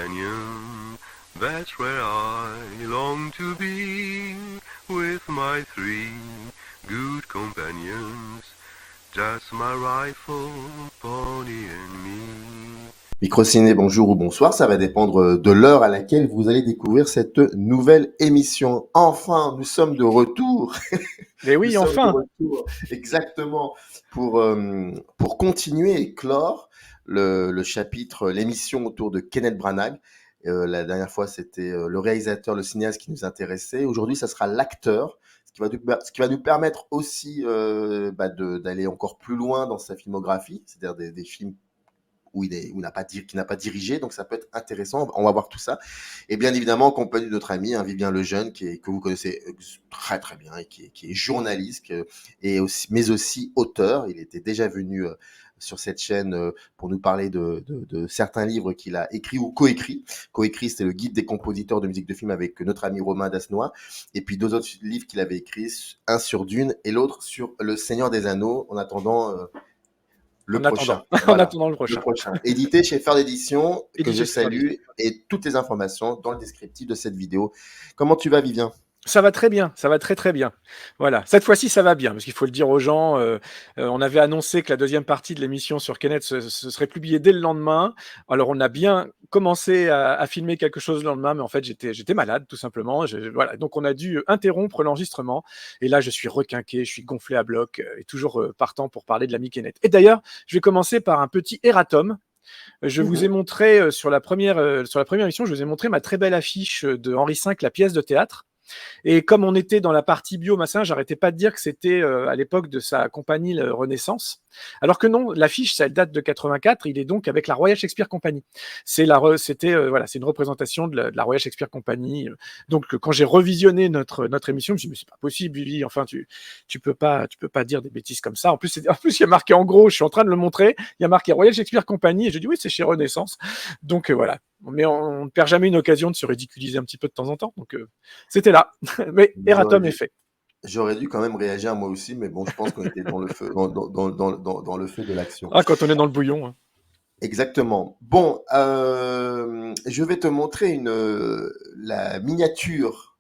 companion. That's where I long to be, with my three good companions. Just my rifle, pony and me. Microciné, bonjour ou bonsoir, ça va dépendre de l'heure à laquelle vous allez découvrir cette nouvelle émission. Enfin, nous sommes de retour. Mais Nous oui, sommes de enfin. retour, exactement, pour continuer et clore le chapitre, l'émission autour de Kenneth Branagh. La dernière fois, c'était le réalisateur, le cinéaste qui nous intéressait. Aujourd'hui, ça sera l'acteur, ce qui va nous permettre aussi d'aller encore plus loin dans sa filmographie, c'est-à-dire des films qui n'a pas dirigé, donc ça peut être intéressant, on va voir tout ça. Et bien évidemment, en compagnie de notre ami Vivien Lejeune, que vous connaissez très très bien, et qui est journaliste, mais aussi auteur. Il était déjà venu sur cette chaîne pour nous parler de certains livres qu'il a écrits ou coécrits. Coécrit, c'était le guide des compositeurs de musique de film avec notre ami Romain Dasnois, et puis deux autres livres qu'il avait écrits, un sur Dune et l'autre sur Le Seigneur des Anneaux, en attendant le prochain. En Voilà. attendant le prochain. Édité chez Faire d'édition, que Édité je chez Faire salue, et toutes les informations dans le descriptif de cette vidéo. Comment tu vas, Vivien? Ça va très bien, ça va très très bien. Voilà, cette fois-ci ça va bien, parce qu'il faut le dire aux gens, on avait annoncé que la deuxième partie de l'émission sur Kenneth se serait publiée dès le lendemain. Alors on a bien commencé à filmer quelque chose le lendemain, mais en fait j'étais malade tout simplement. Voilà, donc on a dû interrompre l'enregistrement, et là je suis requinqué, je suis gonflé à bloc, et toujours partant pour parler de l'ami Kenneth. Et d'ailleurs, je vais commencer par un petit erratum. Je vous ai montré sur la première émission, je vous ai montré ma très belle affiche de Henri V, la pièce de théâtre. Et comme on était dans la partie bio, j'arrêtais pas de dire que c'était à l'époque de sa compagnie le Renaissance. Alors que non, l'affiche, ça date de 84. Il est donc avec la Royal Shakespeare Company. C'est une représentation de la Royal Shakespeare Company. Donc quand j'ai revisionné notre émission, je me suis dit mais c'est pas possible, Vivi. Enfin tu peux pas dire des bêtises comme ça. En plus il y a marqué en gros. Je suis en train de le montrer. Il y a marqué Royal Shakespeare Company et je dis oui c'est chez Renaissance. Donc voilà. Mais on ne perd jamais une occasion de se ridiculiser un petit peu de temps en temps. Donc c'était là. Mais erratum est fait. J'aurais dû quand même réagir moi aussi, mais bon, je pense qu'on était dans le feu, dans le feu de l'action. Ah, quand on est dans le bouillon. Hein. Exactement. Bon, je vais te montrer la miniature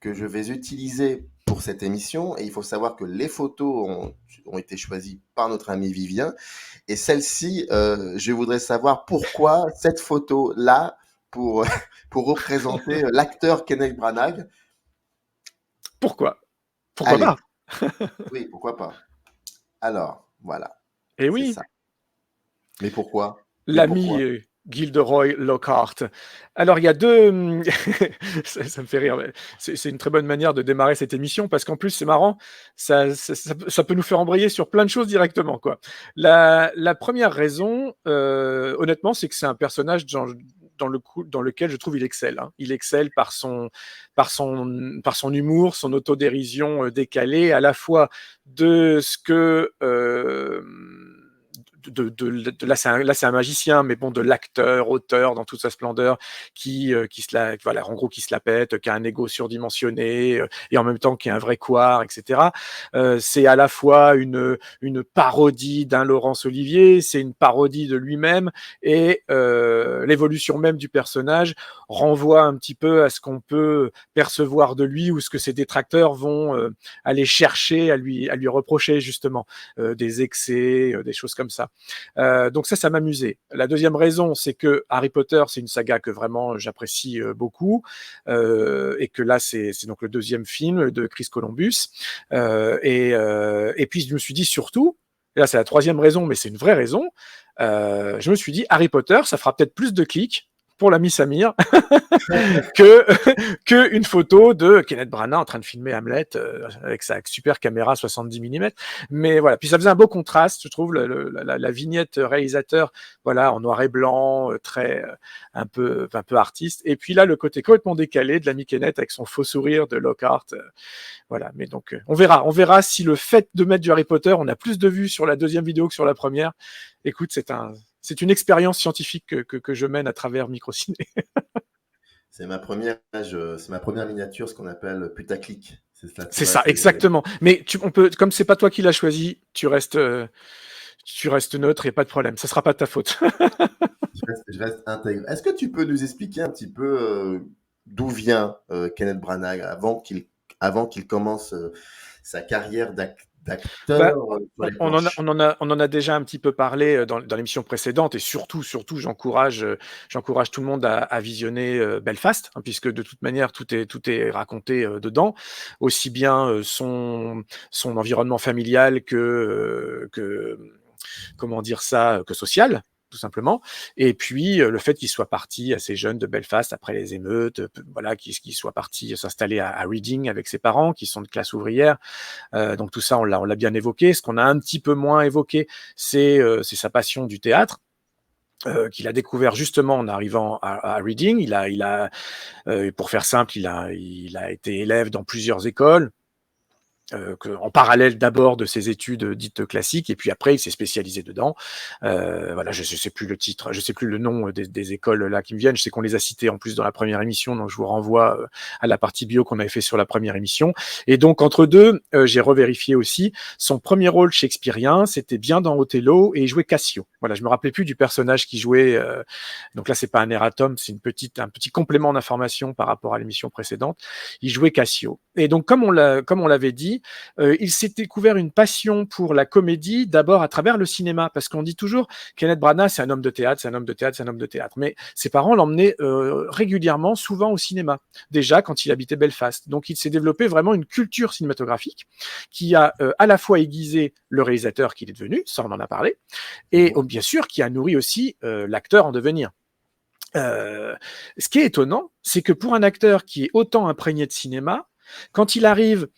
que je vais utiliser pour cette émission. Et il faut savoir que les photos ont été choisies par notre ami Vivien. Et celle-ci, je voudrais savoir pourquoi cette photo-là, pour représenter l'acteur Kenneth Branagh. Pourquoi pas? Oui, pourquoi pas. Alors, voilà. Et oui. Ça. Mais pourquoi? L'ami Gilderoy Lockhart. Alors, il y a deux... ça me fait rire. C'est une très bonne manière de démarrer cette émission, parce qu'en plus, c'est marrant, ça peut nous faire embrayer sur plein de choses directement, quoi. La première raison, honnêtement, c'est que c'est un personnage dans lequel je trouve il excelle. Hein. Il excelle par son humour, son autodérision décalée, à la fois de ce que... là c'est un magicien, mais bon, de l'acteur, auteur dans toute sa splendeur, qui se la pète, qui a un ego surdimensionné, et en même temps qui est un vrai couard, etc. C'est à la fois une parodie d'un Laurence Olivier, c'est une parodie de lui-même, et l'évolution même du personnage renvoie un petit peu à ce qu'on peut percevoir de lui, ou ce que ses détracteurs vont aller chercher à lui reprocher, justement, des excès, des choses comme ça. Donc ça m'amusait. La deuxième raison, c'est que Harry Potter, c'est une saga que vraiment j'apprécie beaucoup, et que là, c'est donc le deuxième film de Chris Columbus. Et puis, je me suis dit surtout, et là, c'est la troisième raison, mais c'est une vraie raison, je me suis dit, Harry Potter, ça fera peut-être plus de clics pour l'ami Samir que une photo de Kenneth Branagh en train de filmer Hamlet avec sa super caméra 70 mm. Mais voilà, puis ça faisait un beau contraste, je trouve, la vignette réalisateur, voilà, en noir et blanc, très un peu artiste. Et puis là, le côté complètement décalé de l'ami Kenneth avec son faux sourire de Lockhart. Voilà, mais donc on verra si le fait de mettre du Harry Potter, on a plus de vues sur la deuxième vidéo que sur la première. Écoute, c'est une expérience scientifique que je mène à travers Microciné. C'est ma première miniature, ce qu'on appelle putaclic. C'est ça, exactement. Mais comme c'est pas toi qui l'as choisi, tu restes Tu restes neutre et pas de problème. Ça sera pas de ta faute. Je reste intègre. Est-ce que tu peux nous expliquer un petit peu d'où vient Kenneth Branagh avant qu'il commence sa carrière Bah, d'acteur sur les planches? on en a déjà un petit peu parlé dans l'émission précédente, et surtout, j'encourage tout le monde à visionner Belfast, hein, puisque de toute manière, tout est raconté dedans, aussi bien son environnement familial que comment dire ça, que social, tout simplement. Et puis le fait qu'il soit parti assez jeune de Belfast après les émeutes, voilà, qu'il soit parti s'installer à Reading avec ses parents, qui sont de classe ouvrière. Donc tout ça, on l'a bien évoqué. Ce qu'on a un petit peu moins évoqué, c'est sa passion du théâtre. Qu'il a découvert justement en arrivant à Reading. Pour faire simple, il a été élève dans plusieurs écoles, en parallèle d'abord de ses études dites classiques, et puis après il s'est spécialisé dedans. Voilà, je sais plus le titre, je sais plus le nom des écoles là qui me viennent. Je sais qu'on les a citées en plus dans la première émission, donc je vous renvoie à la partie bio qu'on avait fait sur la première émission. Et donc entre deux, j'ai revérifié aussi son premier rôle shakespearien, c'était bien dans Othello, et il jouait Cassio. Voilà, je me rappelais plus du personnage qui jouait. Donc là, c'est pas un erratum, c'est un petit complément d'information par rapport à l'émission précédente. Il jouait Cassio. Et donc comme on l'avait dit, il s'est découvert une passion pour la comédie d'abord à travers le cinéma, parce qu'on dit toujours Kenneth Branagh, c'est un homme de théâtre, c'est un homme de théâtre, c'est un homme de théâtre. Mais ses parents l'emmenaient régulièrement, souvent au cinéma, déjà quand il habitait Belfast. Donc il s'est développé vraiment une culture cinématographique qui a à la fois aiguisé le réalisateur qu'il est devenu, ça on en a parlé, et bien sûr qui a nourri aussi l'acteur en devenir. Ce qui est étonnant, c'est que pour un acteur qui est autant imprégné de cinéma, quand il arrive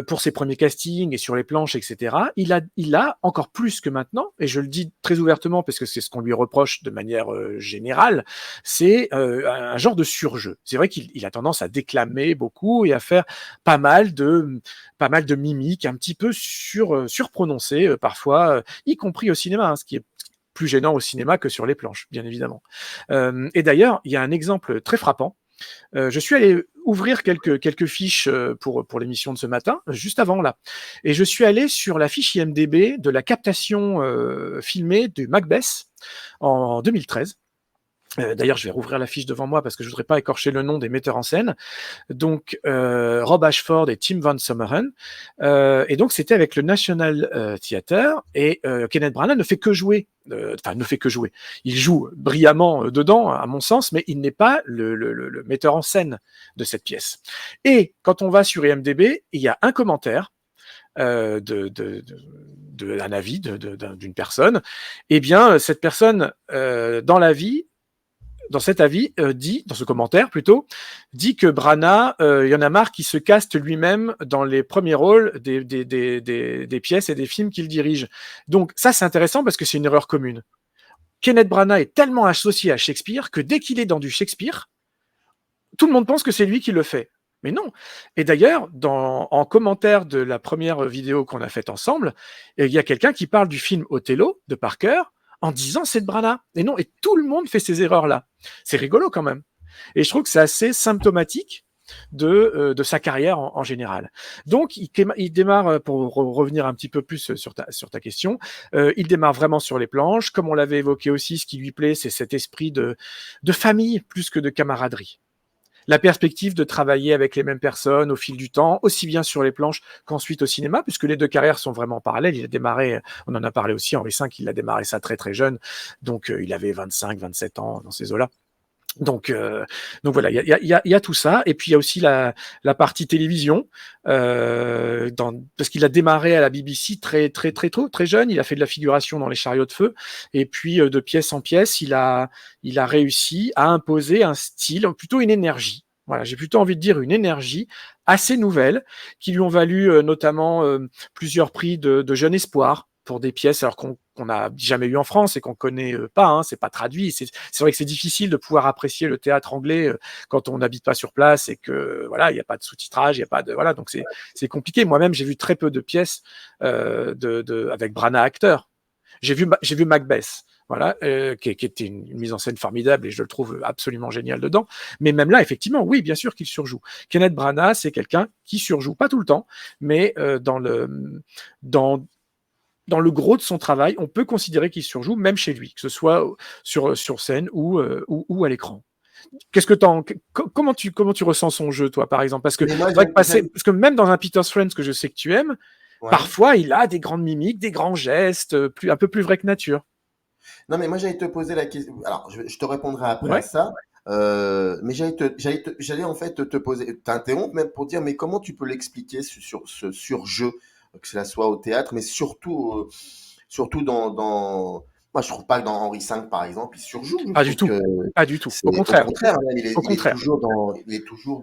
pour ses premiers castings et sur les planches, etc., il a encore plus que maintenant, et je le dis très ouvertement parce que c'est ce qu'on lui reproche de manière générale, c'est un genre de surjeu. C'est vrai qu'il a tendance à déclamer beaucoup et à faire pas mal de mimiques, un petit peu surprononcées parfois, y compris au cinéma, hein, ce qui est plus gênant au cinéma que sur les planches, bien évidemment. Et d'ailleurs, il y a un exemple très frappant. Je suis allé ouvrir quelques fiches pour l'émission de ce matin, juste avant là. Et je suis allé sur la fiche IMDb de la captation filmée du Macbeth en 2013. D'ailleurs, je vais rouvrir la fiche devant moi parce que je voudrais pas écorcher le nom des metteurs en scène. Donc, Rob Ashford et Tim Van Sommeren. Et donc, c'était avec le National Theatre. Et Kenneth Branagh ne fait que jouer. Ne fait que jouer. Il joue brillamment dedans, à mon sens, mais il n'est pas le metteur en scène de cette pièce. Et quand on va sur IMDb, il y a un commentaire un avis d'une personne. Eh bien, cette personne, dans cet avis, dans ce commentaire plutôt, dit que Branagh, il y en a marre qu'il se caste lui-même dans les premiers rôles des pièces et des films qu'il dirige. Donc ça, c'est intéressant parce que c'est une erreur commune. Kenneth Branagh est tellement associé à Shakespeare que dès qu'il est dans du Shakespeare, tout le monde pense que c'est lui qui le fait. Mais non. Et d'ailleurs, en commentaire de la première vidéo qu'on a faite ensemble, il y a quelqu'un qui parle du film Othello de Parker, en disant c'est de Branagh. Et non, et tout le monde fait ces erreurs-là. C'est rigolo quand même. Et je trouve que c'est assez symptomatique de sa carrière en général. Donc, il démarre, pour revenir un petit peu plus sur ta question, il démarre vraiment sur les planches. Comme on l'avait évoqué aussi, ce qui lui plaît, c'est cet esprit de famille plus que de camaraderie. La perspective de travailler avec les mêmes personnes au fil du temps, aussi bien sur les planches qu'ensuite au cinéma, puisque les deux carrières sont vraiment parallèles. Il a démarré, on en a parlé aussi, Henri V, il a démarré ça très très jeune, donc il avait 25, 27 ans dans ces eaux-là. Donc voilà, il y a tout ça, et puis il y a aussi la partie télévision, parce qu'il a démarré à la BBC très très très tôt, très jeune. Il a fait de la figuration dans Les Chariots de feu, et puis de pièce en pièce, il a réussi à imposer un style, plutôt une énergie. Voilà, j'ai plutôt envie de dire une énergie assez nouvelle, qui lui ont valu notamment plusieurs prix de jeune espoir pour des pièces alors qu'on n'a jamais eu en France et qu'on connaît pas, hein, c'est pas traduit. C'est vrai que c'est difficile de pouvoir apprécier le théâtre anglais quand on n'habite pas sur place et que voilà, il n'y a pas de sous-titrage, il y a pas de voilà, donc c'est compliqué. Moi-même, j'ai vu très peu de pièces avec Branagh acteur. J'ai vu Macbeth. Voilà, qui était une mise en scène formidable et je le trouve absolument génial dedans. Mais même là, effectivement, oui, bien sûr qu'il surjoue. Kenneth Branagh, c'est quelqu'un qui surjoue, pas tout le temps, mais dans dans le gros de son travail, on peut considérer qu'il surjoue, même chez lui, que ce soit sur scène ou à l'écran. Qu'est-ce que comment tu ressens son jeu, toi, par exemple? Parce que Mais moi, c'est vrai que parce que même dans un Peter Friends que je sais que tu aimes, ouais. parfois il a des grandes mimiques, des grands gestes, un peu plus vrais que nature. Non, mais moi, j'allais te poser la question. Alors, je te répondrai après à Ouais. ça. Mais j'allais en fait te poser, t'interrompre même pour dire, mais comment tu peux l'expliquer sur ce surjeu, que cela soit au théâtre, mais surtout moi, je trouve pas que dans Henri V, par exemple, il surjoue. Je Pas du trouve tout. que Pas du tout. c'est Au au contraire. contraire, même, Au contraire. il est toujours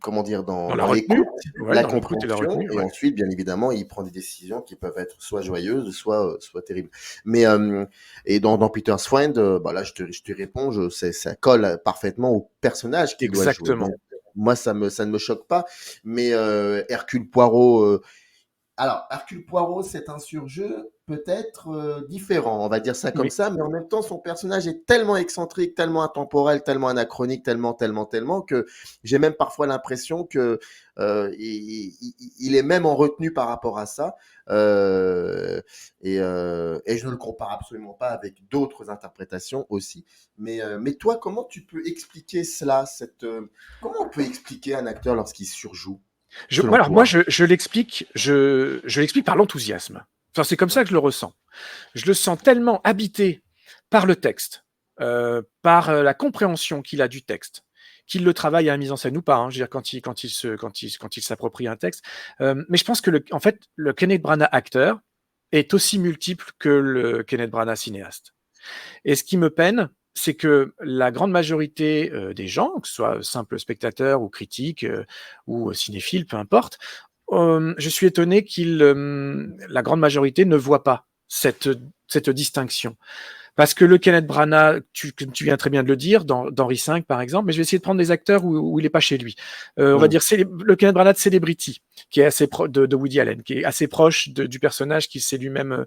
comment dire, Dans la dans retenue. l'écoute, Ouais, la dans l'écoute et la compréhension, retenue. et Ouais. ensuite, bien évidemment, il prend des décisions qui peuvent être soit joyeuses, soit terribles. Mais et dans Peter's Friend, bah là, je te réponds, ça colle parfaitement au personnage qu'il doit jouer. Exactement. Donc, moi, ça ne me choque pas. Mais Hercule Poirot, alors, Hercule Poirot, c'est un surjeu peut-être différent, on va dire ça comme Oui. ça, mais en même temps, son personnage est tellement excentrique, tellement intemporel, tellement anachronique, tellement que j'ai même parfois l'impression que il est même en retenue par rapport à ça. Et je ne le compare absolument pas avec d'autres interprétations aussi. Mais toi, comment tu peux expliquer cela, comment on peut expliquer un acteur lorsqu'il surjoue, selon Alors moi, toi? je l'explique, je l'explique par l'enthousiasme. Enfin, c'est comme ça que je le ressens. Je le sens tellement habité par le texte, par la compréhension qu'il a du texte, qu'il le travaille à la mise en scène ou pas. Hein, je veux dire quand il s'approprie un texte. Mais je pense que en fait, le Kenneth Branagh acteur est aussi multiple que le Kenneth Branagh cinéaste. Et ce qui me peine, c'est que la grande majorité des gens, que ce soit simples spectateurs ou critiques ou cinéphiles, peu importe, je suis étonné la grande majorité ne voit pas cette distinction. Parce que le Kenneth Branagh, tu viens très bien de le dire, dans Henri V par exemple, mais je vais essayer de prendre des acteurs où il n'est pas chez lui. On va dire le Kenneth Branagh de Celebrity, qui est assez proche de Woody Allen, qui est assez proche du personnage qui s'est lui-même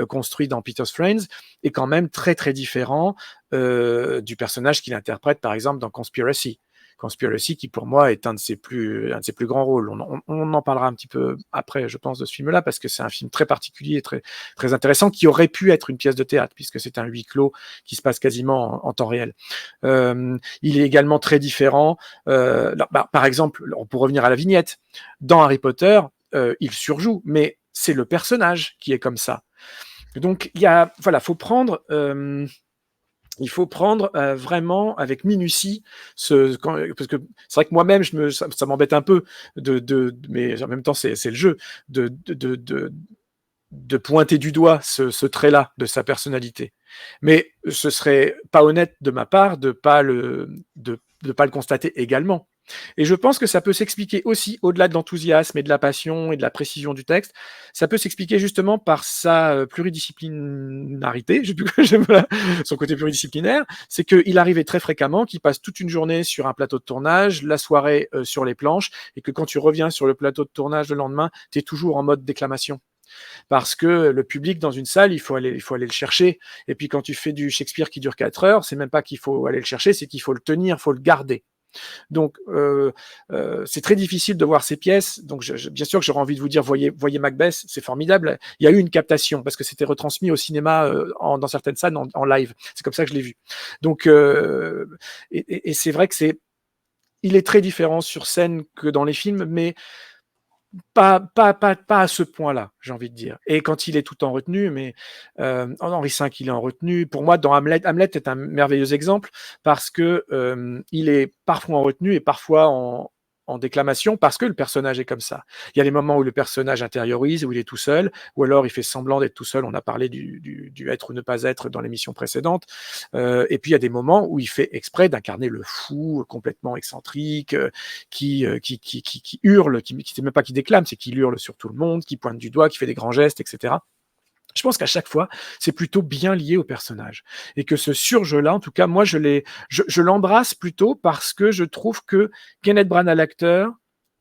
construit dans Peter's Friends, et quand même très très différent du personnage qu'il interprète par exemple dans Conspiracy. Conspiracy, qui pour moi est un de ses plus grands rôles. On en parlera un petit peu après, je pense, de ce film-là, parce que c'est un film très particulier, très, très intéressant, qui aurait pu être une pièce de théâtre, puisque c'est un huis clos qui se passe quasiment en temps réel. Il est également très différent. Par exemple, pour revenir à la vignette, dans Harry Potter, il surjoue, mais c'est le personnage qui est comme ça. Donc, faut prendre... il faut prendre vraiment avec minutie parce que c'est vrai que moi-même ça m'embête un peu mais en même temps c'est le jeu de pointer du doigt ce trait-là de sa personnalité. Mais ce serait pas honnête de ma part de pas le constater également. Et je pense que ça peut s'expliquer aussi, au-delà de l'enthousiasme et de la passion et de la précision du texte, ça peut s'expliquer justement par sa pluridisciplinarité, son côté pluridisciplinaire, c'est qu'il arrivait très fréquemment qu'il passe toute une journée sur un plateau de tournage, la soirée sur les planches, et que quand tu reviens sur le plateau de tournage le lendemain, tu es toujours en mode déclamation. Parce que le public dans une salle, il faut aller le chercher. Et puis quand tu fais du Shakespeare qui dure 4 heures, c'est même pas qu'il faut aller le chercher, c'est qu'il faut le tenir, il faut le garder. Donc, c'est très difficile de voir ces pièces. Donc, bien sûr que j'aurais envie de vous dire, voyez Macbeth, c'est formidable. Il y a eu une captation parce que c'était retransmis au cinéma dans certaines salles en live. C'est comme ça que je l'ai vu. Donc, et c'est vrai que il est très différent sur scène que dans les films, mais pas à ce point-là, j'ai envie de dire. Et quand il est tout en retenue, mais Henri V, il est en retenue. Pour moi, dans Hamlet est un merveilleux exemple parce que il est parfois en retenue et parfois en déclamation parce que le personnage est comme ça. Il y a des moments où le personnage intériorise, où il est tout seul, ou alors il fait semblant d'être tout seul. On a parlé du être ou ne pas être dans l'émission précédente. Et puis il y a des moments où il fait exprès d'incarner le fou complètement excentrique, qui hurle, qui c'est même pas qui déclame, c'est qu'il hurle sur tout le monde, qui pointe du doigt, qui fait des grands gestes, etc. Je pense qu'à chaque fois, c'est plutôt bien lié au personnage. Et que ce surjeu-là, en tout cas, moi, je l'embrasse plutôt parce que je trouve que Kenneth Branagh, l'acteur,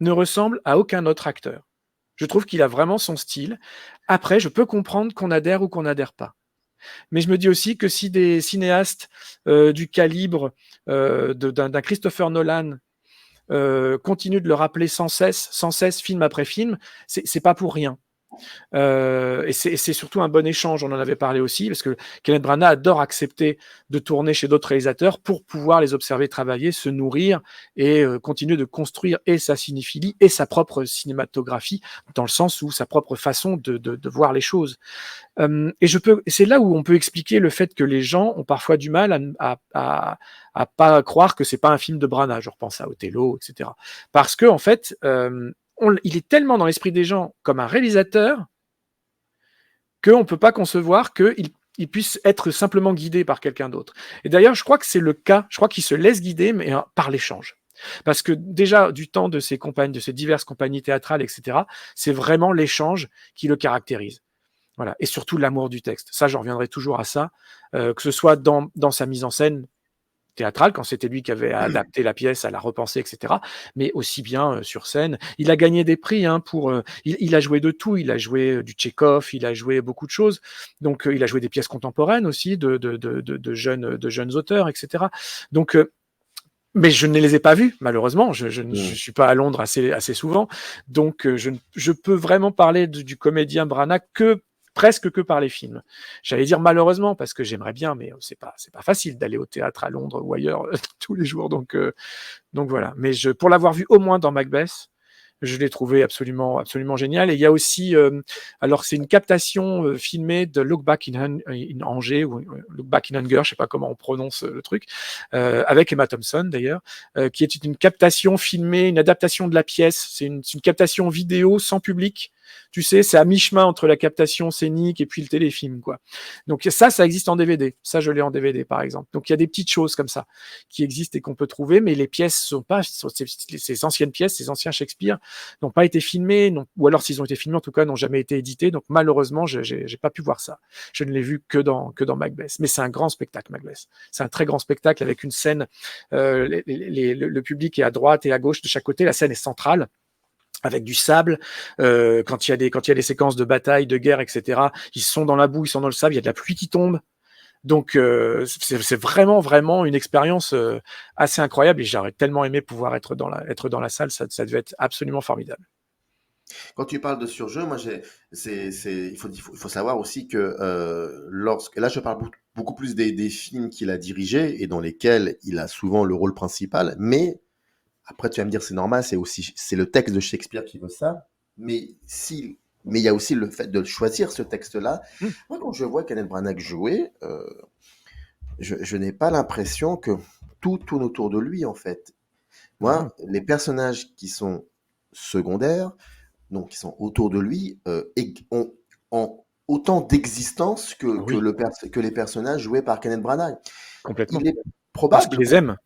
ne ressemble à aucun autre acteur. Je trouve qu'il a vraiment son style. Après, je peux comprendre qu'on adhère ou qu'on n'adhère pas. Mais je me dis aussi que si des cinéastes du calibre d'un Christopher Nolan continue de le rappeler sans cesse, film après film, c'est pas pour rien. Et c'est surtout un bon échange, on en avait parlé aussi, parce que Kenneth Branagh adore accepter de tourner chez d'autres réalisateurs pour pouvoir les observer travailler, se nourrir et continuer de construire et sa cinéphilie et sa propre cinématographie, dans le sens où sa propre façon de voir les choses. Et c'est là où on peut expliquer le fait que les gens ont parfois du mal à pas croire que c'est pas un film de Branagh. Je repense à Othello, etc. Parce que en fait, il est tellement dans l'esprit des gens comme un réalisateur qu'on ne peut pas concevoir qu'il puisse être simplement guidé par quelqu'un d'autre. Et d'ailleurs, je crois que c'est le cas. Je crois qu'il se laisse guider, mais par l'échange. Parce que déjà, du temps de ces diverses compagnies théâtrales, etc., c'est vraiment l'échange qui le caractérise. Voilà. Et surtout l'amour du texte. Ça, je reviendrai toujours à ça, que ce soit dans sa mise en scène théâtrale, quand c'était lui qui avait adapté la pièce, à la repenser, etc., mais aussi bien sur scène. Il a gagné des prix il a joué de tout. Il a joué du Tchekhov, il a joué beaucoup de choses. Donc, il a joué des pièces contemporaines aussi de jeunes auteurs, etc. Donc, mais je ne les ai pas vus, malheureusement. Je ne suis pas à Londres assez souvent. Donc, je peux vraiment parler du comédien Branagh presque que par les films. J'allais dire malheureusement, parce que j'aimerais bien, mais c'est pas facile d'aller au théâtre à Londres ou ailleurs tous les jours. Donc voilà. Mais pour l'avoir vu au moins dans Macbeth, je l'ai trouvé absolument, absolument génial. Et il y a aussi, alors c'est une captation filmée de Look Back in Angers, ou Look Back in Anger, je sais pas comment on prononce le truc, avec Emma Thompson d'ailleurs, qui est une captation filmée, une adaptation de la pièce. C'est une captation vidéo sans public. Tu sais, c'est à mi-chemin entre la captation scénique et puis le téléfilm, quoi. Donc ça existe en DVD. Ça, je l'ai en DVD, par exemple. Donc il y a des petites choses comme ça qui existent et qu'on peut trouver, mais les pièces sont pas, ces anciennes pièces, ces anciens Shakespeare n'ont pas été filmés, ou alors s'ils ont été filmés, en tout cas, n'ont jamais été édités. Donc malheureusement, j'ai pas pu voir ça. Je ne l'ai vu que dans Macbeth. Mais c'est un grand spectacle, Macbeth. C'est un très grand spectacle avec une scène. Le public est à droite et à gauche de chaque côté. La scène est centrale, avec du sable, quand il y a des séquences de bataille, de guerre, etc. Ils sont dans la boue, ils sont dans le sable, il y a de la pluie qui tombe. Donc c'est vraiment, vraiment une expérience assez incroyable, et j'aurais tellement aimé pouvoir être dans la salle, ça devait être absolument formidable. Quand tu parles de surjeu, moi, il faut savoir aussi que là, je parle beaucoup plus des films qu'il a dirigés et dans lesquels il a souvent le rôle principal, mais après, tu vas me dire, c'est normal, c'est le texte de Shakespeare qui veut ça. Mais il y a aussi le fait de choisir ce texte-là. Moi, quand je vois Kenneth Branagh jouer, je n'ai pas l'impression que tout tourne autour de lui, en fait. Moi, les personnages qui sont secondaires, donc qui sont autour de lui, ont autant d'existence que les personnages joués par Kenneth Branagh. Complètement. Il est probable. Parce qu'il les aime.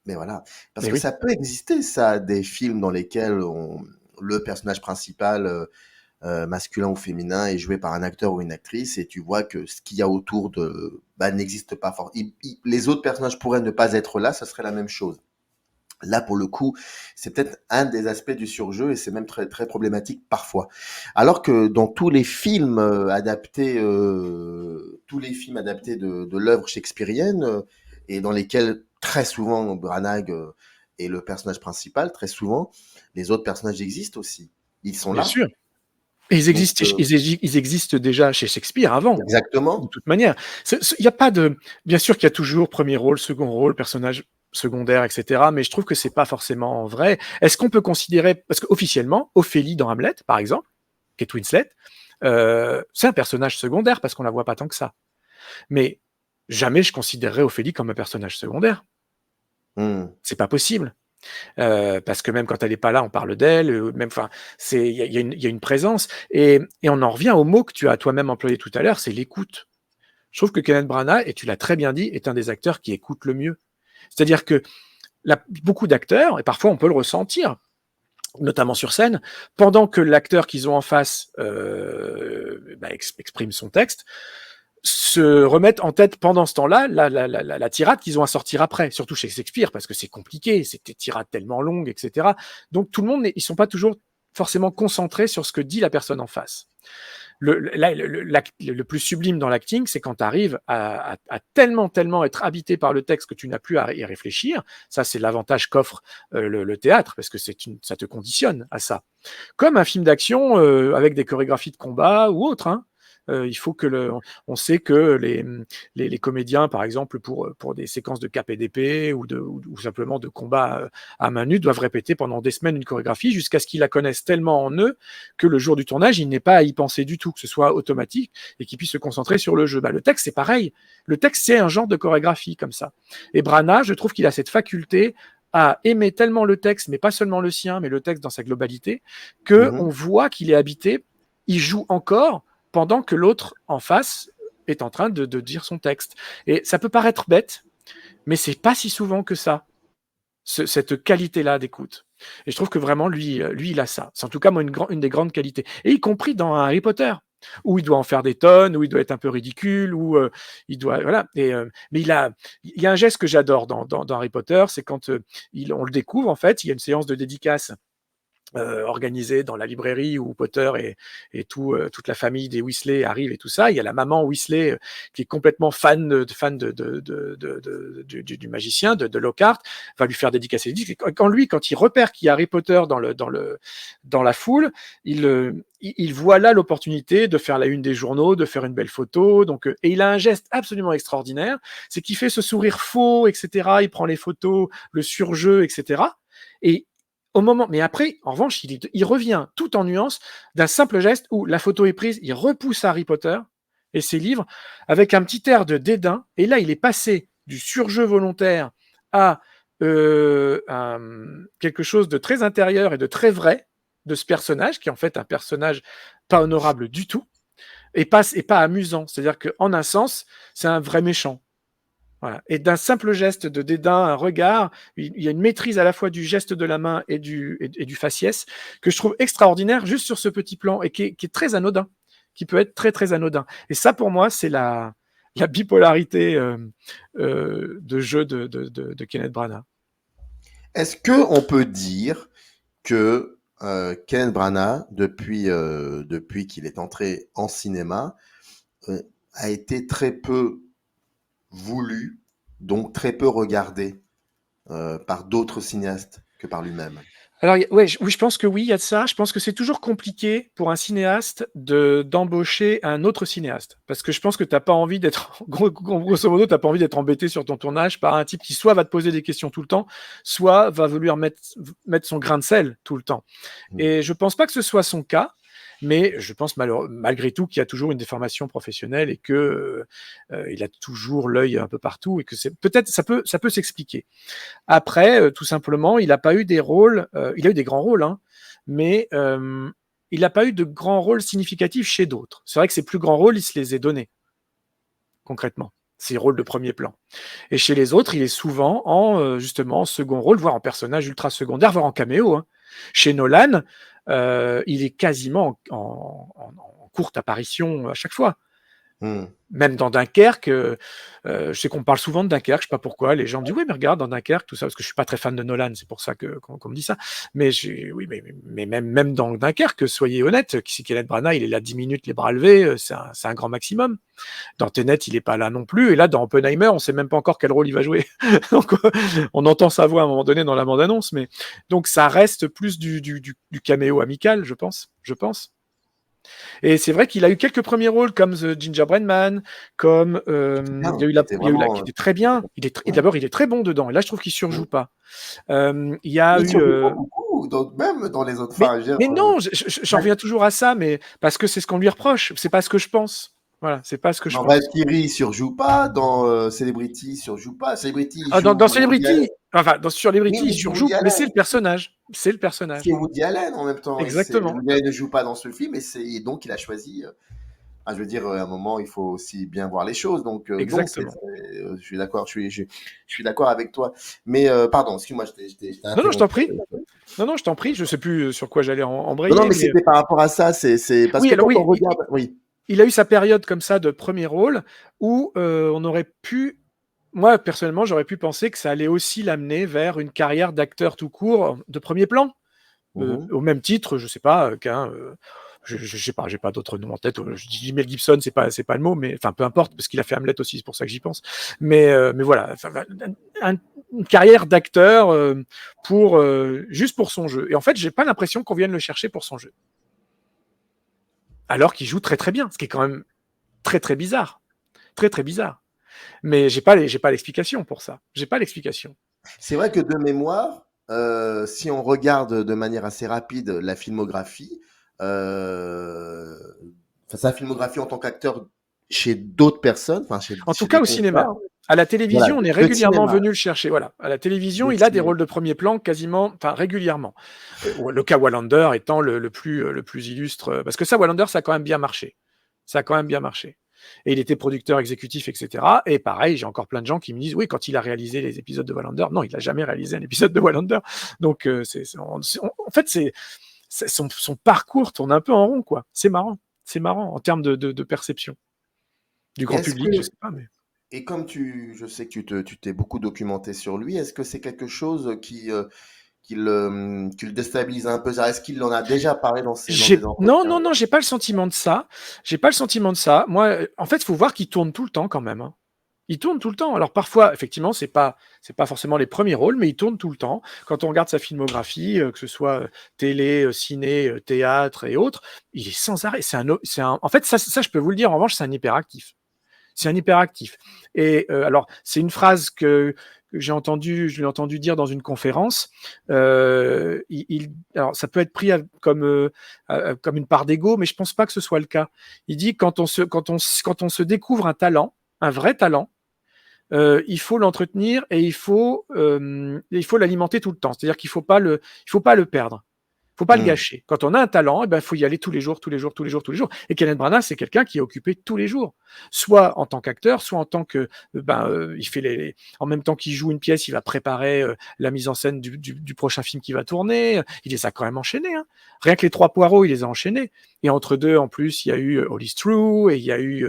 Mais voilà, parce que ça peut exister, ça, des films dans lesquels le personnage principal, masculin ou féminin, est joué par un acteur ou une actrice, et tu vois que ce qu'il y a autour n'existe pas fort. Les autres personnages pourraient ne pas être là, ça serait la même chose. Là, pour le coup, c'est peut-être un des aspects du surjeu, et c'est même très, très problématique parfois. Alors que dans tous les films adaptés de l'œuvre shakespearienne, et dans lesquels très souvent Branagh est le personnage principal, très souvent, les autres personnages existent aussi. Ils sont là. Bien sûr. Et ils existent déjà chez Shakespeare avant. Exactement. De toute manière. Il n'y a pas de. Bien sûr qu'il y a toujours premier rôle, second rôle, personnage secondaire, etc. Mais je trouve que c'est pas forcément vrai. Est-ce qu'on peut considérer, parce qu'officiellement, Ophélie dans Hamlet, par exemple, Kate Winslet, c'est un personnage secondaire parce qu'on la voit pas tant que ça. Mais jamais je considérerais Ophélie comme un personnage secondaire. C'est pas possible. Parce que même quand elle n'est pas là, on parle d'elle. Il y a une présence. Et on en revient au mot que tu as toi-même employé tout à l'heure, c'est l'écoute. Je trouve que Kenneth Branagh, et tu l'as très bien dit, est un des acteurs qui écoute le mieux. C'est-à-dire que beaucoup d'acteurs, et parfois on peut le ressentir, notamment sur scène, pendant que l'acteur qu'ils ont en face exprime son texte, se remettent en tête pendant ce temps-là la tirade qu'ils ont à sortir après, surtout chez Shakespeare, parce que c'est compliqué, c'est des tirades tellement longues, etc. Donc tout le monde, ils sont pas toujours forcément concentrés sur ce que dit la personne en face. le plus sublime dans l'acting, c'est quand tu arrives à tellement être habité par le texte que tu n'as plus à y réfléchir. Ça, c'est l'avantage qu'offre le théâtre, parce que ça te conditionne à ça. Comme un film d'action avec des chorégraphies de combat ou autre, hein. Il faut que on sait que les comédiens, par exemple, pour des séquences de cap et d'épée ou simplement de combat à main nue, doivent répéter pendant des semaines une chorégraphie jusqu'à ce qu'ils la connaissent tellement en eux que le jour du tournage, il n'ait pas à y penser du tout, que ce soit automatique et qu'ils puissent se concentrer sur le jeu. Le texte, c'est pareil. Le texte, c'est un genre de chorégraphie comme ça. Et Branagh, je trouve qu'il a cette faculté à aimer tellement le texte, mais pas seulement le sien, mais le texte dans sa globalité, qu'on voit qu'il est habité, il joue encore pendant que l'autre en face est en train de dire son texte. Et ça peut paraître bête, mais c'est pas si souvent que ça, cette qualité-là d'écoute. Et je trouve que vraiment, lui, il a ça. C'est en tout cas, moi, une des grandes qualités. Et y compris dans Harry Potter, où il doit en faire des tonnes, où il doit être un peu ridicule, où il doit... Voilà. Mais il y a un geste que j'adore dans Harry Potter, c'est quand on le découvre, en fait, il y a une séance de dédicace organisé dans la librairie où Potter et toute la famille des Weasley arrive et tout ça. Il y a la maman Weasley qui est complètement fan du magicien, de Lockhart, va lui faire dédicacer les disques. Quand il repère qu'il y a Harry Potter dans la foule, il voit là l'opportunité de faire la une des journaux, de faire une belle photo. Et il a un geste absolument extraordinaire, c'est qu'il fait ce sourire faux, etc. Il prend les photos, le surjeu, etc. Et mais après, en revanche, il revient tout en nuance d'un simple geste où la photo est prise, il repousse Harry Potter et ses livres avec un petit air de dédain. Et là, il est passé du surjeu volontaire à quelque chose de très intérieur et de très vrai de ce personnage, qui est en fait un personnage pas honorable du tout et pas amusant. C'est-à-dire qu'en un sens, c'est un vrai méchant. Voilà. Et d'un simple geste de dédain, un regard, il y a une maîtrise à la fois du geste de la main et du faciès que je trouve extraordinaire juste sur ce petit plan et qui est très anodin, qui peut être très très anodin. Et ça pour moi c'est la bipolarité de jeu de Kenneth Branagh. Est-ce qu'on peut dire que Kenneth Branagh, depuis qu'il est entré en cinéma, a été très peu voulu, donc très peu regardé par d'autres cinéastes que par lui-même? Alors, oui, je pense que oui, il y a de ça. Je pense que c'est toujours compliqué pour un cinéaste d'embaucher un autre cinéaste. Parce que je pense que tu n'as pas envie d'être, grosso modo, tu n'as pas envie d'être embêté sur ton tournage par un type qui soit va te poser des questions tout le temps, soit va vouloir mettre son grain de sel tout le temps. Et je pense pas que ce soit son cas. Mais je pense malgré tout qu'il y a toujours une déformation professionnelle et que il a toujours l'œil un peu partout et que peut-être ça peut s'expliquer. Après, tout simplement, il n'a pas eu des rôles. Il a eu des grands rôles, hein, mais il n'a pas eu de grands rôles significatifs chez d'autres. C'est vrai que ses plus grands rôles, il se les est donnés concrètement. Ses rôles de premier plan. Et chez les autres, il est souvent justement en second rôle, voire en personnage ultra secondaire, voire en caméo. Hein. Chez Nolan, il est quasiment en courte apparition à chaque fois. Même dans Dunkerque, je sais qu'on parle souvent de Dunkerque, je sais pas pourquoi, les gens me disent oui mais regarde dans Dunkerque tout ça, parce que je suis pas très fan de Nolan, c'est pour ça qu'on me dit ça. Mais oui mais même dans Dunkerque, soyez honnête, Kenneth Branagh, il est là 10 minutes les bras levés, c'est un grand maximum. Dans Tenet, il est pas là non plus, et là dans Oppenheimer, on sait même pas encore quel rôle il va jouer. Donc on entend sa voix à un moment donné dans la bande-annonce, mais donc ça reste plus du caméo amical, je pense. Et c'est vrai qu'il a eu quelques premiers rôles comme The Gingerbread Man, comme il y a eu qui était très bien. D'abord, il est très bon dedans. Et là, je trouve qu'il surjoue pas. Il y a eu beaucoup, même dans les autres. Mais non, j'en reviens toujours à ça, mais parce que c'est ce qu'on lui reproche. C'est pas ce que je pense. Voilà, c'est pas ce que je pense. Valkyrie surjoue pas, dans Celebrity il surjoue pas. Celebrity, dans Celebrity, sur Celebrity, il surjoue, mais c'est le personnage. C'est le personnage. C'est Woody Allen en même temps. Exactement. Woody Allen ne joue pas dans ce film, et donc il a choisi. Je veux dire, à un moment, il faut aussi bien voir les choses. Donc, exactement. Je suis d'accord. Je suis d'accord avec toi. Mais pardon, excuse-moi, Non, je t'en prie. Non, je t'en prie. Je sais plus sur quoi j'allais embrayer. Non, mais c'était par rapport à ça. C'est parce que quand on regarde. Oui. Il a eu sa période comme ça de premier rôle où on aurait pu. Moi, personnellement, j'aurais pu penser que ça allait aussi l'amener vers une carrière d'acteur tout court de premier plan. Au même titre, je sais pas, qu'un je sais pas, j'ai pas d'autres noms en tête. Je dis Mel Gibson, c'est pas le mot, mais enfin peu importe, parce qu'il a fait Hamlet aussi, c'est pour ça que j'y pense. Mais voilà, enfin, une carrière d'acteur pour juste pour son jeu. Et en fait, j'ai pas l'impression qu'on vienne le chercher pour son jeu, alors qu'il joue très très bien, ce qui est quand même très très bizarre, très très bizarre. Mais j'ai pas l'explication pour ça. J'ai pas l'explication. C'est vrai que de mémoire, si on regarde de manière assez rapide la filmographie, euh, enfin, sa filmographie en tant qu'acteur chez d'autres personnes, enfin En tout chez cas, des au confrères, cinéma. À la voilà, télévision, on est de régulièrement cinéma, venu le chercher. Voilà. À la télévision, de il a des cinéma. rôles de premier plan quasiment, enfin régulièrement. Le cas Wallander étant le plus illustre, parce que ça, Wallander, ça a quand même bien marché. Ça a quand même bien marché. Et il était producteur exécutif, etc. Et pareil, j'ai encore plein de gens qui me disent, oui, quand il a réalisé les épisodes de Wallander, non, il n'a jamais réalisé un épisode de Wallander. Donc, en fait, son parcours tourne un peu en rond, quoi. C'est marrant. C'est marrant en termes de perception du Et grand est-ce que, public, je sais pas, mais. et comme je sais que tu t'es beaucoup documenté sur lui, est-ce que c'est quelque chose qui le déstabilise un peu? Est-ce qu'il en a déjà parlé dans des Non, entretiens? non, non, j'ai pas le sentiment de ça. J'ai pas le sentiment de ça. Moi, en fait, il faut voir qu'il tourne tout le temps quand même, hein. Il tourne tout le temps. Alors parfois, effectivement, c'est pas forcément les premiers rôles, mais il tourne tout le temps. Quand on regarde sa filmographie, que ce soit télé, ciné, théâtre et autres, il est sans arrêt. En fait, ça, je peux vous le dire. En revanche, c'est un hyperactif. C'est un hyperactif. Et alors, c'est une phrase que je l'ai entendu dire dans une conférence. Alors, ça peut être pris comme une part d'ego, mais je pense pas que ce soit le cas. Il dit quand on se découvre un talent, un vrai talent, il faut l'entretenir et il faut l'alimenter tout le temps. C'est-à-dire qu'il faut pas le perdre. Faut pas le Hmm. gâcher. Quand on a un talent, faut y aller tous les jours, tous les jours, tous les jours, tous les jours. Et Kenneth Branagh, c'est quelqu'un qui est occupé tous les jours, soit en tant qu'acteur, soit en tant que, il fait en même temps qu'il joue une pièce, il va préparer la mise en scène du prochain film qui va tourner. Il les a quand même enchaînés, hein. Rien que les Trois Poireaux, il les a enchaînés. Et entre deux, en plus, il y a eu All Is True et il y a eu